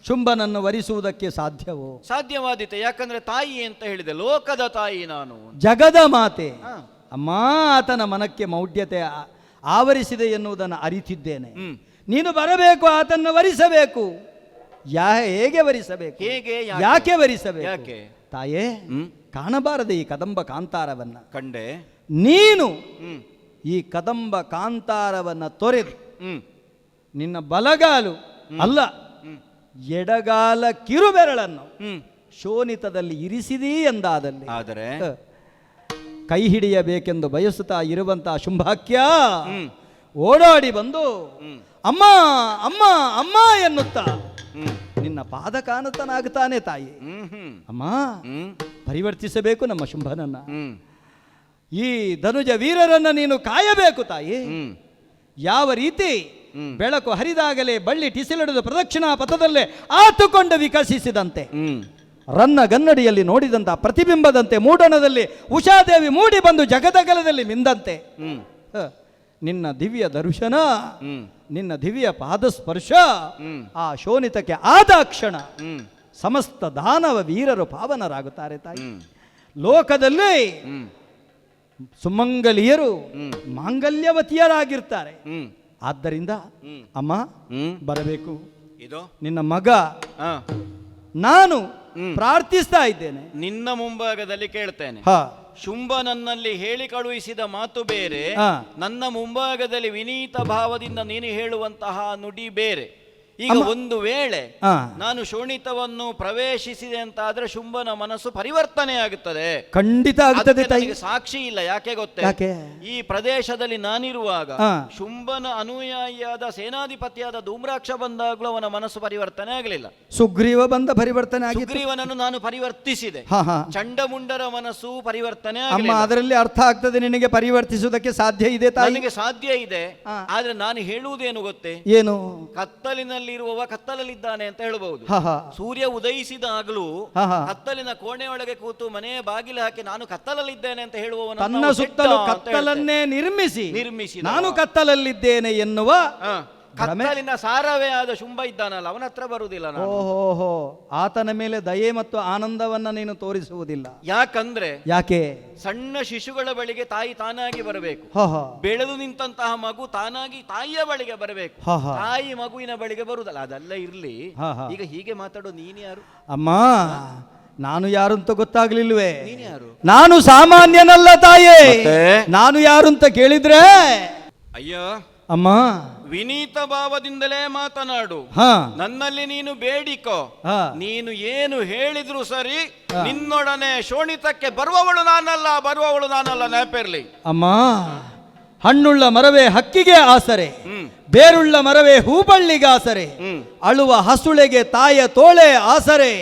ಶುಂಭನನ್ನು ವರಿಸುವುದಕ್ಕೆ ಸಾಧ್ಯವೋ? ಸಾಧ್ಯವಾದೀತೆ. ಯಾಕಂದ್ರೆ ತಾಯಿ ಅಂತ ಹೇಳಿದೆ, ಲೋಕದ ತಾಯಿ ನಾನು, ಜಗದ ಮಾತೆ. ಹ. ಅಮ್ಮ, ಆತನ ಮನಕ್ಕೆ ಮೌಢ್ಯತೆ ಆವರಿಸಿದೆ ಎನ್ನುವುದನ್ನು ಅರಿತಿದ್ದೇನೆ. ನೀನು ಬರಬೇಕು, ಆತನ್ನು ವರಿಸಬೇಕು. ಹೇಗೆ ವರಿಸಬೇಕು? ಹೇಗೆ? ಯಾಕೆ ವರಿಸಬೇಕು? ಯಾಕೆ? ತಾಯೇ, ಕಾಣಬಾರದೆ ಈ ಕದಂಬ ಕಾಂತಾರವನ್ನ? ಕಂಡೆ. ನೀನು ಹ್ಮ್ ಈ ಕದಂಬ ಕಾಂತಾರವನ್ನ ತೊರೆದು ಹ್ಮ್ ನಿನ್ನ ಬಲಗಾಲು ಅಲ್ಲ, ಎಡಗಾಲ ಕಿರುಬೆರಳನ್ನು ಹ್ಮ್ ಶೋಣಿತದಲ್ಲಿ ಇರಿಸಿದೀ ಎಂದಾದಲ್ಲಿ ಆದರೆ ಕೈ ಹಿಡಿಯಬೇಕೆಂದು ಬಯಸುತ್ತಾ ಇರುವಂತಹ ಶುಂಭಾಕ್ಯ ಓಡಾಡಿ ಬಂದು ಅಮ್ಮ ಅಮ್ಮ ಅಮ್ಮ ಎನ್ನುತ್ತಾ ನಿನ್ನ ಪಾದ ಕಾಣುತ್ತನಾಗುತ್ತಾನೆ ತಾಯಿ. ಅಮ್ಮ, ಪರಿವರ್ತಿಸಬೇಕು ನಮ್ಮ ಶುಂಭನನ್ನ. ಈ ಧನುಜ ವೀರರನ್ನ ನೀನು ಕಾಯಬೇಕು ತಾಯಿ. ಯಾವ ರೀತಿ ಬೆಳಕು ಹರಿದಾಗಲೇ ಬಳ್ಳಿ ಟಿಸಿಲಿಡಿದು ಪ್ರದಕ್ಷಿಣಾ ಪಥದಲ್ಲೇ ಆತುಕೊಂಡು ವಿಕಸಿಸಿದಂತೆ, ರನ್ನ ಗನ್ನಡಿಯಲ್ಲಿ ನೋಡಿದಂತ ಪ್ರತಿಬಿಂಬದಂತೆ ಮೂಡಣದಲ್ಲಿ ಉಷಾದೇವಿ ಮೂಡಿ ಬಂದು ಜಗದಗಲದಲ್ಲಿ ಮಿಂದಂತೆ ನಿನ್ನ ದಿವ್ಯ ದರ್ಶನ, ನಿನ್ನ ದಿವ್ಯ ಪಾದಸ್ಪರ್ಶ ಆ ಶೋಣಿತಕ್ಕೆ ಆದ ಕ್ಷಣ ಸಮಸ್ತ ದಾನವ ವೀರರು ಪಾವನರಾಗುತ್ತಾರೆ ತಾಯಿ. ಲೋಕದಲ್ಲಿ ಸುಮಂಗಲಿಯರು ಮಾಂಗಲ್ಯವತಿಯರಾಗಿರ್ತಾರೆ. ಆದ್ದರಿಂದ ಅಮ್ಮ ಬರಬೇಕು. ಇದು ನಿನ್ನ ಮಗ ನಾನು ಪ್ರಾರ್ಥಿಸ್ತಾ ಇದ್ದೇನೆ. ನಿನ್ನ ಮುಂಭಾಗದಲ್ಲಿ ಕೇಳ್ತೇನೆ. ಶುಂಭನನ್ನಲ್ಲಿ ಹೇಳಿ ಕಳುಹಿಸಿದ ಮಾತು ಬೇರೆ, ನನ್ನ ಮುಂಭಾಗದಲ್ಲಿ ವಿನೀತ ಭಾವದಿಂದ ನೀನು ಹೇಳುವಂತಹ ನುಡಿ ಬೇರೆ. ಈಗ ಒಂದು ವೇಳೆ ನಾನು ಶೋಣಿತವನ್ನು ಪ್ರವೇಶಿಸಿದೆ ಅಂತ ಆದ್ರೆ ಶುಂಭನ ಮನಸ್ಸು ಪರಿವರ್ತನೆ ಆಗುತ್ತದೆ. ಖಂಡಿತ ಆಗುತ್ತದೆ ತಾಯಿ. ಸಾಕ್ಷಿ ಇಲ್ಲ. ಯಾಕೆ ಗೊತ್ತೇ? ಈ ಪ್ರದೇಶದಲ್ಲಿ ನಾನಿರುವಾಗ ಶುಂಭನ ಅನುಯಾಯಿಯಾದ ಸೇನಾಧಿಪತಿಯಾದ ಧೂಮ್ರಾಕ್ಷ ಬಂದಾಗಲೂ ಅವನ ಮನಸ್ಸು ಪರಿವರ್ತನೆ ಆಗಲಿಲ್ಲ. ಸುಗ್ರೀವ ಬಂದ ಪರಿವರ್ತನೆ ಆಗಿದೆ. ಸುಗ್ರೀವನನ್ನು ನಾನು ಪರಿವರ್ತಿಸಿದೆ. ಚಂಡಮುಂಡರ ಮನಸ್ಸು ಪರಿವರ್ತನೆ ಅಮ್ಮ, ಅದರಲ್ಲಿ ಅರ್ಥ ಆಗ್ತದೆ ನಿನಗೆ ಪರಿವರ್ತಿಸುವುದಕ್ಕೆ ಸಾಧ್ಯ ಇದೆ ತಾಯಿ. ನನಗೆ ಸಾಧ್ಯ ಇದೆ. ಆದ್ರೆ ನಾನು ಹೇಳುವುದೇನು ಗೊತ್ತೇ? ಏನು? ಕತ್ತಲಿನಲ್ಲಿ ಇರುವವ ಕತ್ತಲಲ್ಲಿದ್ದಾನೆ ಅಂತ ಹೇಳಬಹುದು. ಸೂರ್ಯ ಉದಯಿಸಿದಾಗಲೂ ಕತ್ತಲಿನ ಕೋಣೆಯೊಳಗೆ ಕೂತು ಮನೆ ಬಾಗಿಲು ಹಾಕಿ ನಾನು ಕತ್ತಲಲ್ಲಿದ್ದೇನೆ ಅಂತ ಹೇಳುವವನು ತನ್ನ ಸುತ್ತಲೂ ಕತ್ತಲನ್ನೇ ನಿರ್ಮಿಸಿ ನಾನು ಕತ್ತಲಲ್ಲಿದ್ದೇನೆ ಎನ್ನುವ ಕತ್ತಲಿನ ಸಾರವೇ ಆದ ಶುಂಭ ಇದ್ದಾನಲ್ಲ, ಅವನ ಹತ್ರ ಬರುವುದಿಲ್ಲ ನಾನು. ಓಹೋ, ಆತನ ಮೇಲೆ ದಯೆ ಮತ್ತು ಆನಂದವನ್ನ ನೀನು ತೋರಿಸುವುದಿಲ್ಲ. ಯಾಕಂದ್ರೆ ಯಾಕೆ? ಸಣ್ಣ ಶಿಶುಗಳ ಬಳಿಗೆ ತಾಯಿ ತಾನಾಗಿ ಬರಬೇಕು. ಬೆಳೆದು ನಿಂತಹ ಮಗು ತಾನಾಗಿ ತಾಯಿಯ ಬಳಿಗೆ ಬರಬೇಕು. ತಾಯಿ ಮಗುವಿನ ಬಳಿಗೆ ಬರುವುದಲ್ಲ. ಅದೆಲ್ಲ ಇರ್ಲಿ, ಈಗ ಹೀಗೆ ಮಾತಾಡೋ ನೀನು ಯಾರು? ಅಮ್ಮ, ನಾನು ಯಾರು ಅಂತ ಗೊತ್ತಾಗ್ಲಿಲ್ವೇ? ನೀನು ಯಾರು? ನಾನು ಸಾಮಾನ್ಯನಲ್ಲ ತಾಯೇ. ನಾನು ಯಾರು ಅಂತ ಕೇಳಿದ್ರೆ ಅಯ್ಯೋ ಅಮ್ಮ, ವಿನೀತ ಭಾವದಿಂದಲೇ ಮಾತನಾಡು. ನನ್ನಲ್ಲಿ ನೀನು ಬೇಡಿಕೋ. ನೀನು ಏನು ಹೇಳಿದ್ರು ಸರಿ. ನಿನ್ನೊಡನೆ ಶೋಣಿತಕ್ಕೆ ಬರುವವಳು ನಾನಲ್ಲ ನೆನಪಿರ್ಲಿ. ಅಮ್ಮ, ಹಣ್ಣುಳ್ಳ ಮರವೇ ಹಕ್ಕಿಗೆ ಆಸರೆ, ಬೇರುಳ್ಳ ಮರವೇ ಹೂಬಳ್ಳಿಗೆ ಆಸರೆ, ಅಳುವ ಹಸುಳೆಗೆ ತಾಯ ತೋಳೆ ಆಸರೆ.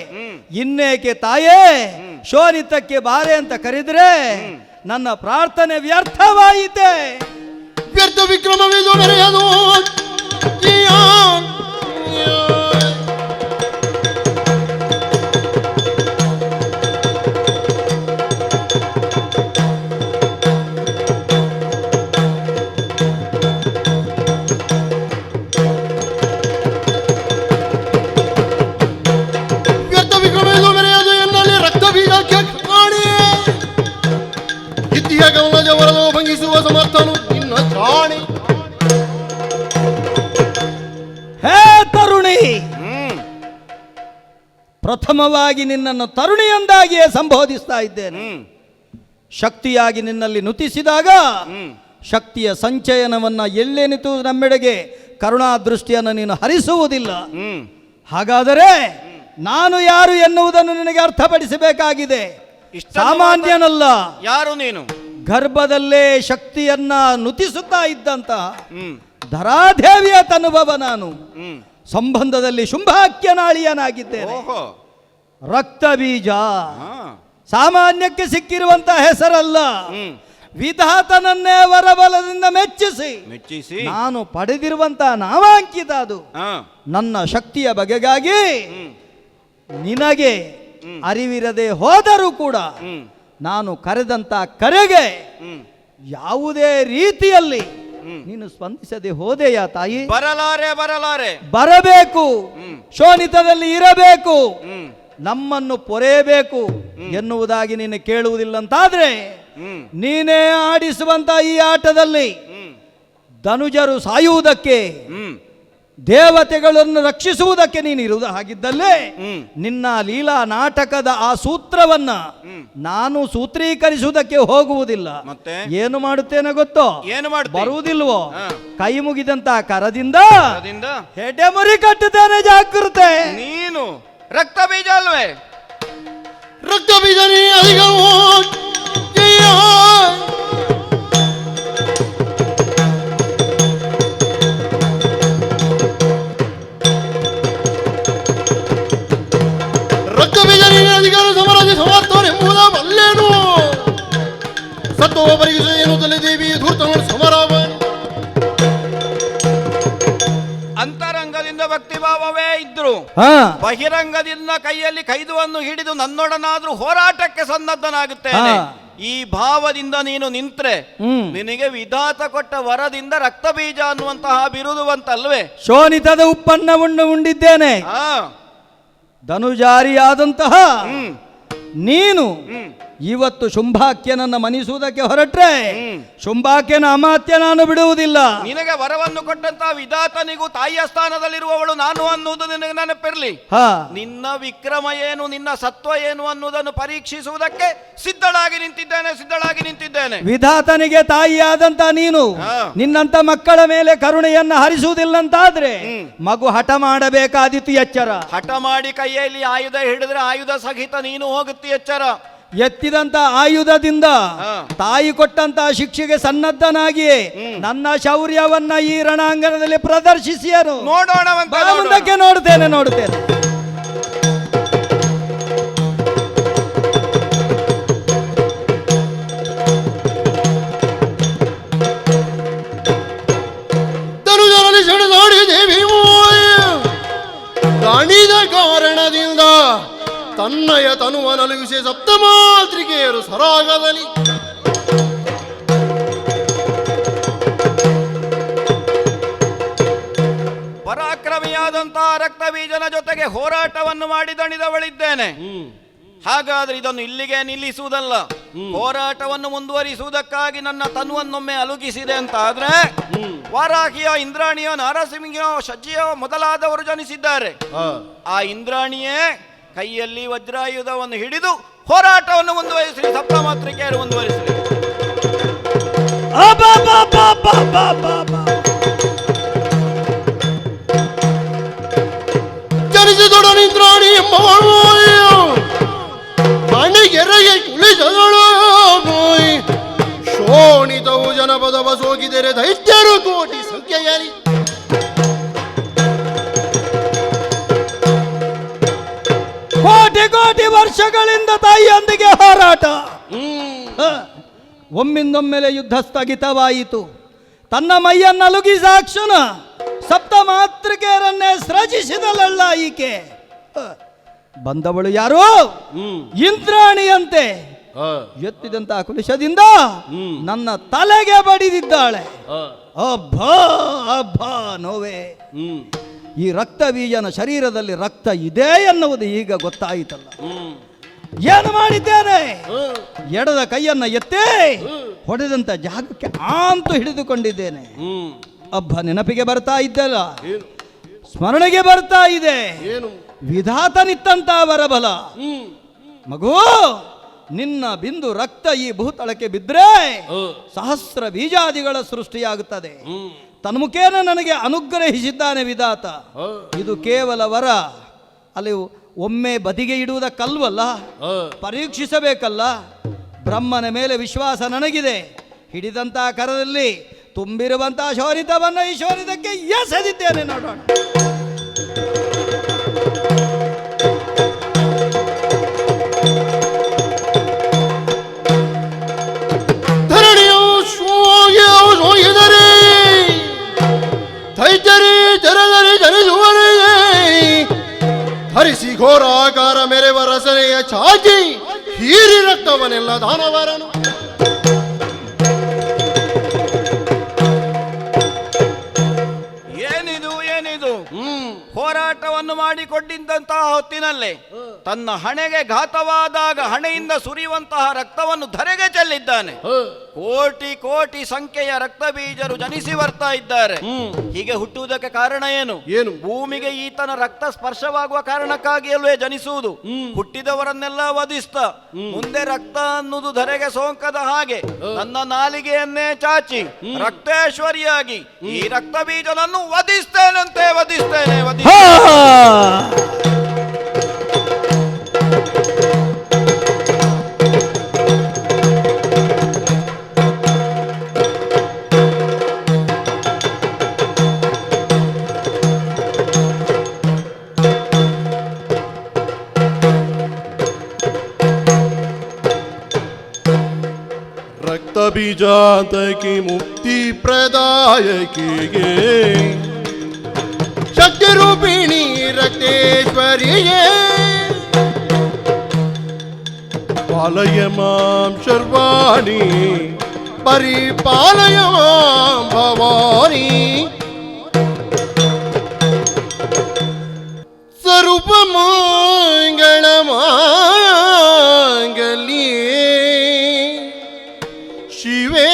ಇನ್ನೇಕೆ ತಾಯೇ ಶೋಣಿತಕ್ಕೆ ಬಾರೆ ಅಂತ ಕರೆದ್ರೆ ನನ್ನ ಪ್ರಾರ್ಥನೆ ವ್ಯರ್ಥವಾಯಿತೆ. ವ್ಯರ್ಥ ವಿಕ್ರಮವಿದು ಮೆರೆಯದು ವ್ಯರ್ಥ ವಿಕ್ರಮವಿದು ಮೆರೆಯದು ಎನ್ನಲ್ಲಿ ರಕ್ತ ಬೀಜಕ್ಕೆ ಕಾಣಿ ಇತಿಹ ಗಮನ ವರದೋ ಭಂಗಿಸುವ ಸಮರ್ಥನು ಜಾಣಿ. ಹೇ ತರುಣಿ, ಪ್ರಥಮವಾಗಿ ನಿನ್ನನ್ನು ತರುಣಿಯೊಂದಾಗಿಯೇ ಸಂಬೋಧಿಸ್ತಾ ಇದ್ದೇನೆ. ಶಕ್ತಿಯಾಗಿ ನಿನ್ನಲ್ಲಿ ನುತಿಸಿದಾಗ ಶಕ್ತಿಯ ಸಂಚಯನವನ್ನ ಎಲ್ಲೆನಿತು ನಮ್ಮೆಡೆಗೆ ಕರುಣಾ ದೃಷ್ಟಿಯನ್ನು ನೀನು ಹರಿಸುವುದಿಲ್ಲ. ಹಾಗಾದರೆ ನಾನು ಯಾರು ಎನ್ನುವುದನ್ನು ನಿನಗೆ ಅರ್ಥಪಡಿಸಬೇಕಾಗಿದೆ. ಸಾಮಾನ್ಯನಲ್ಲ. ಯಾರು ನೀನು? ಗರ್ಭದಲ್ಲೇ ಶಕ್ತಿಯನ್ನ ನುತಿಸುತ್ತಾ ಇದ್ದಂತಹ ಧರಾದೇವಿಯ ತನುಭವ ನಾನು. ಸಂಬಂಧದಲ್ಲಿ ಶುಂಭಾಕ್ಯನಾಳಿಯನಾಗಿದ್ದೇನೆ. ರಕ್ತ ಬೀಜ ಸಾಮಾನ್ಯಕ್ಕೆ ಸಿಕ್ಕಿರುವಂತಹ ಹೆಸರಲ್ಲ. ವಿಧಾತನನ್ನೇ ವರಬಲದಿಂದ ಮೆಚ್ಚಿಸಿ ಮೆಚ್ಚಿಸಿ ನಾನು ಪಡೆದಿರುವಂತಹ ನಾಮಾಂಕಿತ ಅದು ಹಾ ನನ್ನ ಶಕ್ತಿಯ ಬಗೆಗಾಗಿ ನಿನಗೆ ಅರಿವಿರದೆ ಹೋದರೂ ಕೂಡ ನಾನು ಕರೆದಂತ ಕರೆಗೆ ಯಾವುದೇ ರೀತಿಯಲ್ಲಿ ನೀನು ಸ್ಪಂದಿಸದೆ ಹೋದೆಯಾ ತಾಯಿ? ಬರಲಾರೆ ಬರಬೇಕು, ಶೋಣಿತದಲ್ಲಿ ಇರಬೇಕು, ನಮ್ಮನ್ನು ಪೊರೆಯಬೇಕು ಎನ್ನುವುದಾಗಿ ನೀನು ಕೇಳುವುದಿಲ್ಲ ಅಂತಾದ್ರೆ ನೀನೇ ಆಡಿಸುವಂತ ಈ ಆಟದಲ್ಲಿ ಧನುಜರು ಸಾಯುವುದಕ್ಕೆ, ದೇವತೆಗಳನ್ನು ರಕ್ಷಿಸುವುದಕ್ಕೆ ನೀನು ಇರುವುದು ಹಾಗಿದ್ದಲ್ಲೇ ನಿನ್ನ ಲೀಲಾ ನಾಟಕದ ಆ ಸೂತ್ರವನ್ನ ನಾನು ಸೂತ್ರೀಕರಿಸುವುದಕ್ಕೆ ಹೋಗುವುದಿಲ್ಲ. ಮತ್ತೆ ಏನು ಮಾಡುತ್ತೇನೆ ಗೊತ್ತೋ? ಏನು ಮಾಡ್ತಿ? ಬರುವುದಿಲ್ವೋ? ಕೈ ಮುಗಿದಂತ ಕರದಿಂದ ಹೆಡೆಮುರಿ ಕಟ್ಟುತ್ತೇನೆ, ಜಾಗೃತೆ. ನೀನು ರಕ್ತ ಬೀಜ ಅಲ್ವೇ? ರಕ್ತ ಬೀಜನೇ ಅಧಿಕವೋ ಜಯ. ರಕ್ತ ಬೀಜನೇ ಅಧಿಕಾರ ಸಮರಾಜಿ ಸಮರ್ಥನೆಂಬುದ ಬಲ್ಲೇನು. ಸತ್ವ ಪರಿಗಿಸೇನು ತಲೆ ದೇವಿ ಧೂರ್ತನು ಸಮರಾವ. ಅಂತರಂಗದಿಂದ ಭಕ್ತಿ ಭಾವವೇ ಇದ್ರು, ಬಹಿರಂಗದಿಂದ ಕೈಯಲ್ಲಿ ಕೈದುವನ್ನು ಹಿಡಿದು ನನ್ನೊಡನಾದ್ರೂ ಹೋರಾಟಕ್ಕೆ ಸನ್ನದ್ಧನಾಗುತ್ತೇನೆ. ಈ ಭಾವದಿಂದ ನೀನು ನಿಂತ್ರೆ ನಿನಗೆ ವಿಧಾತ ಕೊಟ್ಟ ವರದಿಂದ ರಕ್ತ ಬೀಜ ಅನ್ನುವಂತಹ ಬಿರುದು ಬಂತಲ್ವೇ? ಶೋಣಿತದ ಉಪ್ಪನ್ನವನ್ನು ಉಂಡಿದ್ದೇನೆ. ಧನುಜಾರಿಯಾದಂತಹ ನೀನು ಇವತ್ತು ಶುಂಭಾಕ್ಯನನ್ನ ಮನಿಸುವುದಕ್ಕೆ ಹೊರಟ್ರೆ ಶುಂಭಾಕ್ಯನ ಅಮಾತ್ಯ ನಾನು ಬಿಡುವುದಿಲ್ಲ. ನಿನಗೆ ವರವನ್ನು ಕೊಟ್ಟಂತಹ ವಿಧಾತನಿಗೂ ತಾಯಿಯ ಸ್ಥಾನದಲ್ಲಿರುವವಳು ನಾನು ಅನ್ನುವುದು ನಿನಗೆ ನೆನಪಿರಲಿ. ನಿನ್ನ ವಿಕ್ರಮ ಏನು, ನಿನ್ನ ಸತ್ವ ಏನು ಅನ್ನುವುದನ್ನು ಪರೀಕ್ಷಿಸುವುದಕ್ಕೆ ಸಿದ್ಧಳಾಗಿ ನಿಂತಿದ್ದೇನೆ. ವಿಧಾತನಿಗೆ ತಾಯಿಯಾದಂತ ನೀನು ನಿನ್ನಂತ ಮಕ್ಕಳ ಮೇಲೆ ಕರುಣೆಯನ್ನ ಹರಿಸುವುದಿಲ್ಲ ಅಂತಾದ್ರೆ ಮಗು ಹಠ ಮಾಡಬೇಕಾದಿತ್ತು, ಎಚ್ಚರ. ಹಠ ಮಾಡಿ ಕೈಯಲ್ಲಿ ಆಯುಧ ಹಿಡಿದ್ರೆ ಆಯುಧ ಸಹಿತ ನೀನು ಹೋಗುತ್ತಿ, ಎಚ್ಚರ. ಎತ್ತಿದಂತ ಆಯುಧದಿಂದ ತಾಯಿ ಕೊಟ್ಟಂತ ಶಿಕ್ಷೆಗೆ ಸನ್ನದ್ಧನಾಗಿಯೇ ನನ್ನ ಶೌರ್ಯವನ್ನ ಈ ರಣಾಂಗಣದಲ್ಲಿ ಪ್ರದರ್ಶಿಸಿಯರು. ನೋಡೋಣ, ಮುಂದಕ್ಕೆ ನೋಡುತ್ತೇನೆ. ಧನುಜರಲ್ಲಿ ಸೆಳೆದಾಡಿ ದೇವಿ ಕಾಣಿದ ಕಾರಣದಿಂದ ತನ್ನಯ ತನುವ ನಲುಗಿಸಿ ಸಪ್ತಮಾತ್ರಿಕೆಯರು ಸರಾಗದಲ್ಲಿ ಪರಾಕ್ರಮಿಯಾದಂತಹ ರಕ್ತ ಬೀಜನ ಜೊತೆಗೆ ಹೋರಾಟವನ್ನು ಮಾಡಿ ದಣಿದವಳಿದ್ದೇನೆ. ಹಾಗಾದ್ರೆ ಇದನ್ನು ಇಲ್ಲಿಗೆ ನಿಲ್ಲಿಸುವುದಲ್ಲ, ಹೋರಾಟವನ್ನು ಮುಂದುವರಿಸುವುದಕ್ಕಾಗಿ ನನ್ನ ತನುವನ್ನೊಮ್ಮೆ ಅಲುಗಿಸಿದೆ ಅಂತ ಆದ್ರೆ ವಾರಾಹಿಯೋ ಇಂದ್ರಾಣಿಯೋ ನಾರಸಿಂಹಿಯೋ ಶಚಿಯೋ ಮೊದಲಾದವರು ಜನಿಸಿದ್ದಾರೆ. ಆ ಇಂದ್ರಾಣಿಯೇ ಕೈಯಲ್ಲಿ ವಜ್ರಾಯುಧವನ್ನು ಹಿಡಿದು ಹೋರಾಟವನ್ನು ಮುಂದುವರಿಸಲಿ, ಸಪ್ತಮಾತ್ರಿಕೆಯರು ಮುಂದುವರಿಸಲಿ. ಜನಿಸಿದೊಡನಿಂದ್ರಾಣಿ ಎಂಬವಳು ಮಣಿಗೆರೆಗೆ ಕುಳಿಸದಳು. ಶೋಣಿತವು ಜನಪದವ ಸೋಗಿದರೆ ದೈತ್ಯರು ಕೋಟಿ ಸಂಖ್ಯೆಯಲಿ. ಕೋಟಿ ವರ್ಷಗಳಿಂದ ತಾಯಿಯೊಂದಿಗೆ ಹೋರಾಟ. ಒಮ್ಮಿಂದೊಮ್ಮೆಲೆ ಯುದ್ಧ ಸ್ಥಗಿತವಾಯಿತು. ತನ್ನ ಮೈಯನ್ನು ಅಲುಗಿಸಾಕ್ಷಣ ಸಪ್ತ ಮಾತೃಕೆಯರನ್ನೇ ಸೃಜಿಸಿದಳಲ್ಲ ಈಕೆ. ಬಂದವಳು ಯಾರು? ಇಂದ್ರಾಣಿಯಂತೆ ಎತ್ತಿದಂತಹ ಕುಲಿಶದಿಂದ ನನ್ನ ತಲೆಗೆ ಬಡಿದಿದ್ದಾಳೆ. ಅಬ್ಬಾ ನೋವೇ. ಈ ರಕ್ತ ಬೀಜನ ಶರೀರದಲ್ಲಿ ರಕ್ತ ಇದೆ ಎನ್ನುವುದು ಈಗ ಗೊತ್ತಾಯಿತಲ್ಲ. ಏನು ಮಾಡಿದ್ದೇನೆ? ಎಡದ ಕೈಯನ್ನ ಎತ್ತೇ ಹೊಡೆದಂತ ಜಾಗಕ್ಕೆ ಆಂತು ಹಿಡಿದುಕೊಂಡಿದ್ದೇನೆ. ನೆನಪಿಗೆ ಬರ್ತಾ ಇದ್ದಲ್ಲ, ಸ್ಮರಣೆಗೆ ಬರ್ತಾ ಇದೆ. ವಿಧಾತನಿತ್ತಂತ ವರಬಲ. ಮಗು, ನಿನ್ನ ಬಿಂದು ರಕ್ತ ಈ ಭೂತಳಕ್ಕೆ ಬಿದ್ದರೆ ಸಹಸ್ರ ಬೀಜಾದಿಗಳ ಸೃಷ್ಟಿಯಾಗುತ್ತದೆ. ತನ್ಮುಖೇನ ನನಗೆ ಅನುಗ್ರಹಿಸಿದ್ದಾನೆ ವಿಧಾತ. ಇದು ಕೇವಲ ವರ. ಅಲ್ಲಿ ಒಮ್ಮೆ ಬದಿಗೆ ಇಡುವುದಕ್ಕಲ್ವಲ್ಲ, ಪರೀಕ್ಷಿಸಬೇಕಲ್ಲ. ಬ್ರಹ್ಮನ ಮೇಲೆ ವಿಶ್ವಾಸ ನನಗಿದೆ. ಹಿಡಿದಂತಹ ಕರದಲ್ಲಿ ತುಂಬಿರುವಂತಹ ಶೋಣಿತವನ್ನು ಈ ಶೋಣಿತಕ್ಕೆ ಎಸೆದಿದ್ದೇನೆ. ನೋಡೋಣ. ಧರಣಿಯ ಹರಿಸಿ ಘೋರಾಕಾರ ಮೆರೆವ ರಸನೆಯ ಚಾಚಿ ಹೀರಿ ರಕ್ತವನೆಲ್ಲ ದಾನವರನು. ಏನಿದು ಹೋರಾಟವನ್ನು ಮಾಡಿಕೊಂಡಿದ್ದಂತಹ ಹೊತ್ತಿನಲ್ಲೇ ತನ್ನ ಹಣೆಗೆ ಘಾತವಾದಾಗ ಹಣೆಯಿಂದ ಸುರಿಯುವಂತಹ ರಕ್ತವನ್ನು ಧರೆಗೆ ಚೆಲ್ಲಿದ್ದಾನೆ. ಕೋಟಿ ಕೋಟಿ ಸಂಖ್ಯೆಯ ರಕ್ತ ಬೀಜರು ಜನಿಸಿ ಬರ್ತಾ ಇದ್ದಾರೆ. ಹೀಗೆ ಹುಟ್ಟುವುದಕ್ಕೆ ಕಾರಣ ಏನು? ಭೂಮಿಗೆ ಈತನ ರಕ್ತ ಸ್ಪರ್ಶವಾಗುವ ಕಾರಣಕ್ಕಾಗಿ ಅಲ್ವೇ ಜನಿಸುವುದು. ಹುಟ್ಟಿದವರನ್ನೆಲ್ಲ ವಧಿಸ್ತ ಮುಂದೆ ರಕ್ತ ಅನ್ನುವುದು ಧರೆಗೆ ಸೋಂಕದ ಹಾಗೆ ನನ್ನ ನಾಲಿಗೆಯನ್ನೇ ಚಾಚಿ ರಕ್ತೇಶ್ವರಿಯಾಗಿ ಈ ರಕ್ತ ಬೀಜನನ್ನು ವಧಿಸ್ತೇನಂತೆ ವಧಿಸ್ತೇನೆ. ರಕ್ತ ಬೀಜಾಂತಕಿ ಮುಕ್ತಿ ಪ್ರದಾಯಕಿಗೆ ಶಕ್ತಿ ರೂಪಿಣಿ ರಕ್ತೇಶ್ವರಿಯೇ ಪಾಲಯ ಮಾಂ ಶರ್ವಾಣಿ ಪರಿಪಾಲಯ ಮಾಂ ಭವಾನಿ ಸ್ವರೂಪ ಮಂಗಳ ಮಾಂಗಲ್ಯೇ ಶಿವೇ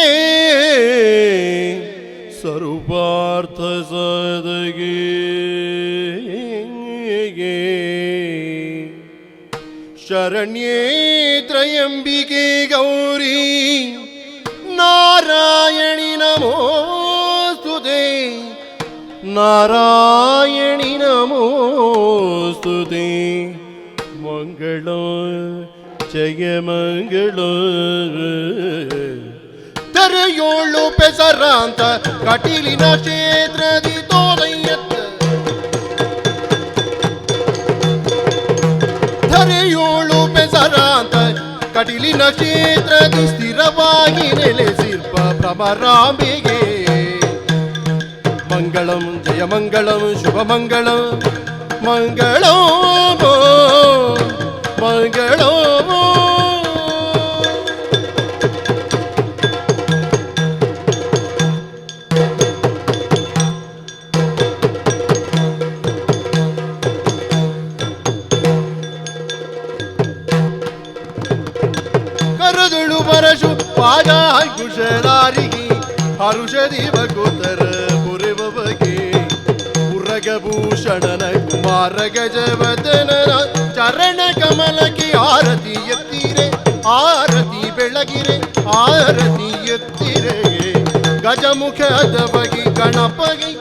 ಸ್ವರೂಪಾರ್ಥ ಸದಗೆ ಶರಣ್ಯೇ ತ್ರಯಂಬಿಕೆ ಗೌರಿ ನಾರಾಯಣಿ ನಮೋಸ್ತುತೆ ನಾರಾಯಣಿ ನಮೋಸ್ತುತೆ ಮಂಗಳ ಜಯ ಮಂಗಳ ತೆರೆಯೋಳು ಪೆಸರಾಂತ ಕಟೀಲಿನ ಕ್ಷೇತ್ರದಿ ತೋದಯ್ಯತ್ತ ತೆರೆಯೋಳು ಪೆಸರಾಂತ ಕಟೀಲಿನ ಕ್ಷೇತ್ರದಿ ಸ್ಥಿರವಾಗಿ ನೆಲೆಸಿರ್ಪ ಭ್ರಮರಾಂಬೆಗೆ ಮಂಗಳಂ ಜಯ ಮಂಗಳಂ ಶುಭ ಮಂಗಳಂ ಮಂಗಳೋ ಮಂಗಳೋ ಕರದುಳು ಬರಶು ಪಾದ ಕುಶಲಾರಿಗೆ ಹರುಷದಿ ಬಗುತರ ಪುರಿವ ಬಗೆ ಪುರಗಭೂಷಣನ ಕುಮಾರ ಗಜವದನನ ಚರಣ ಕಮಲಕ್ಕೆ ಆರತಿ ಎತ್ತಿರೆ ಆರತಿ ಬೆಳಗಿರೆ ಆರತಿ ಎತ್ತಿರೆ ಗಜಮುಖದ ಬಗೆ ಗಣಪಗೆ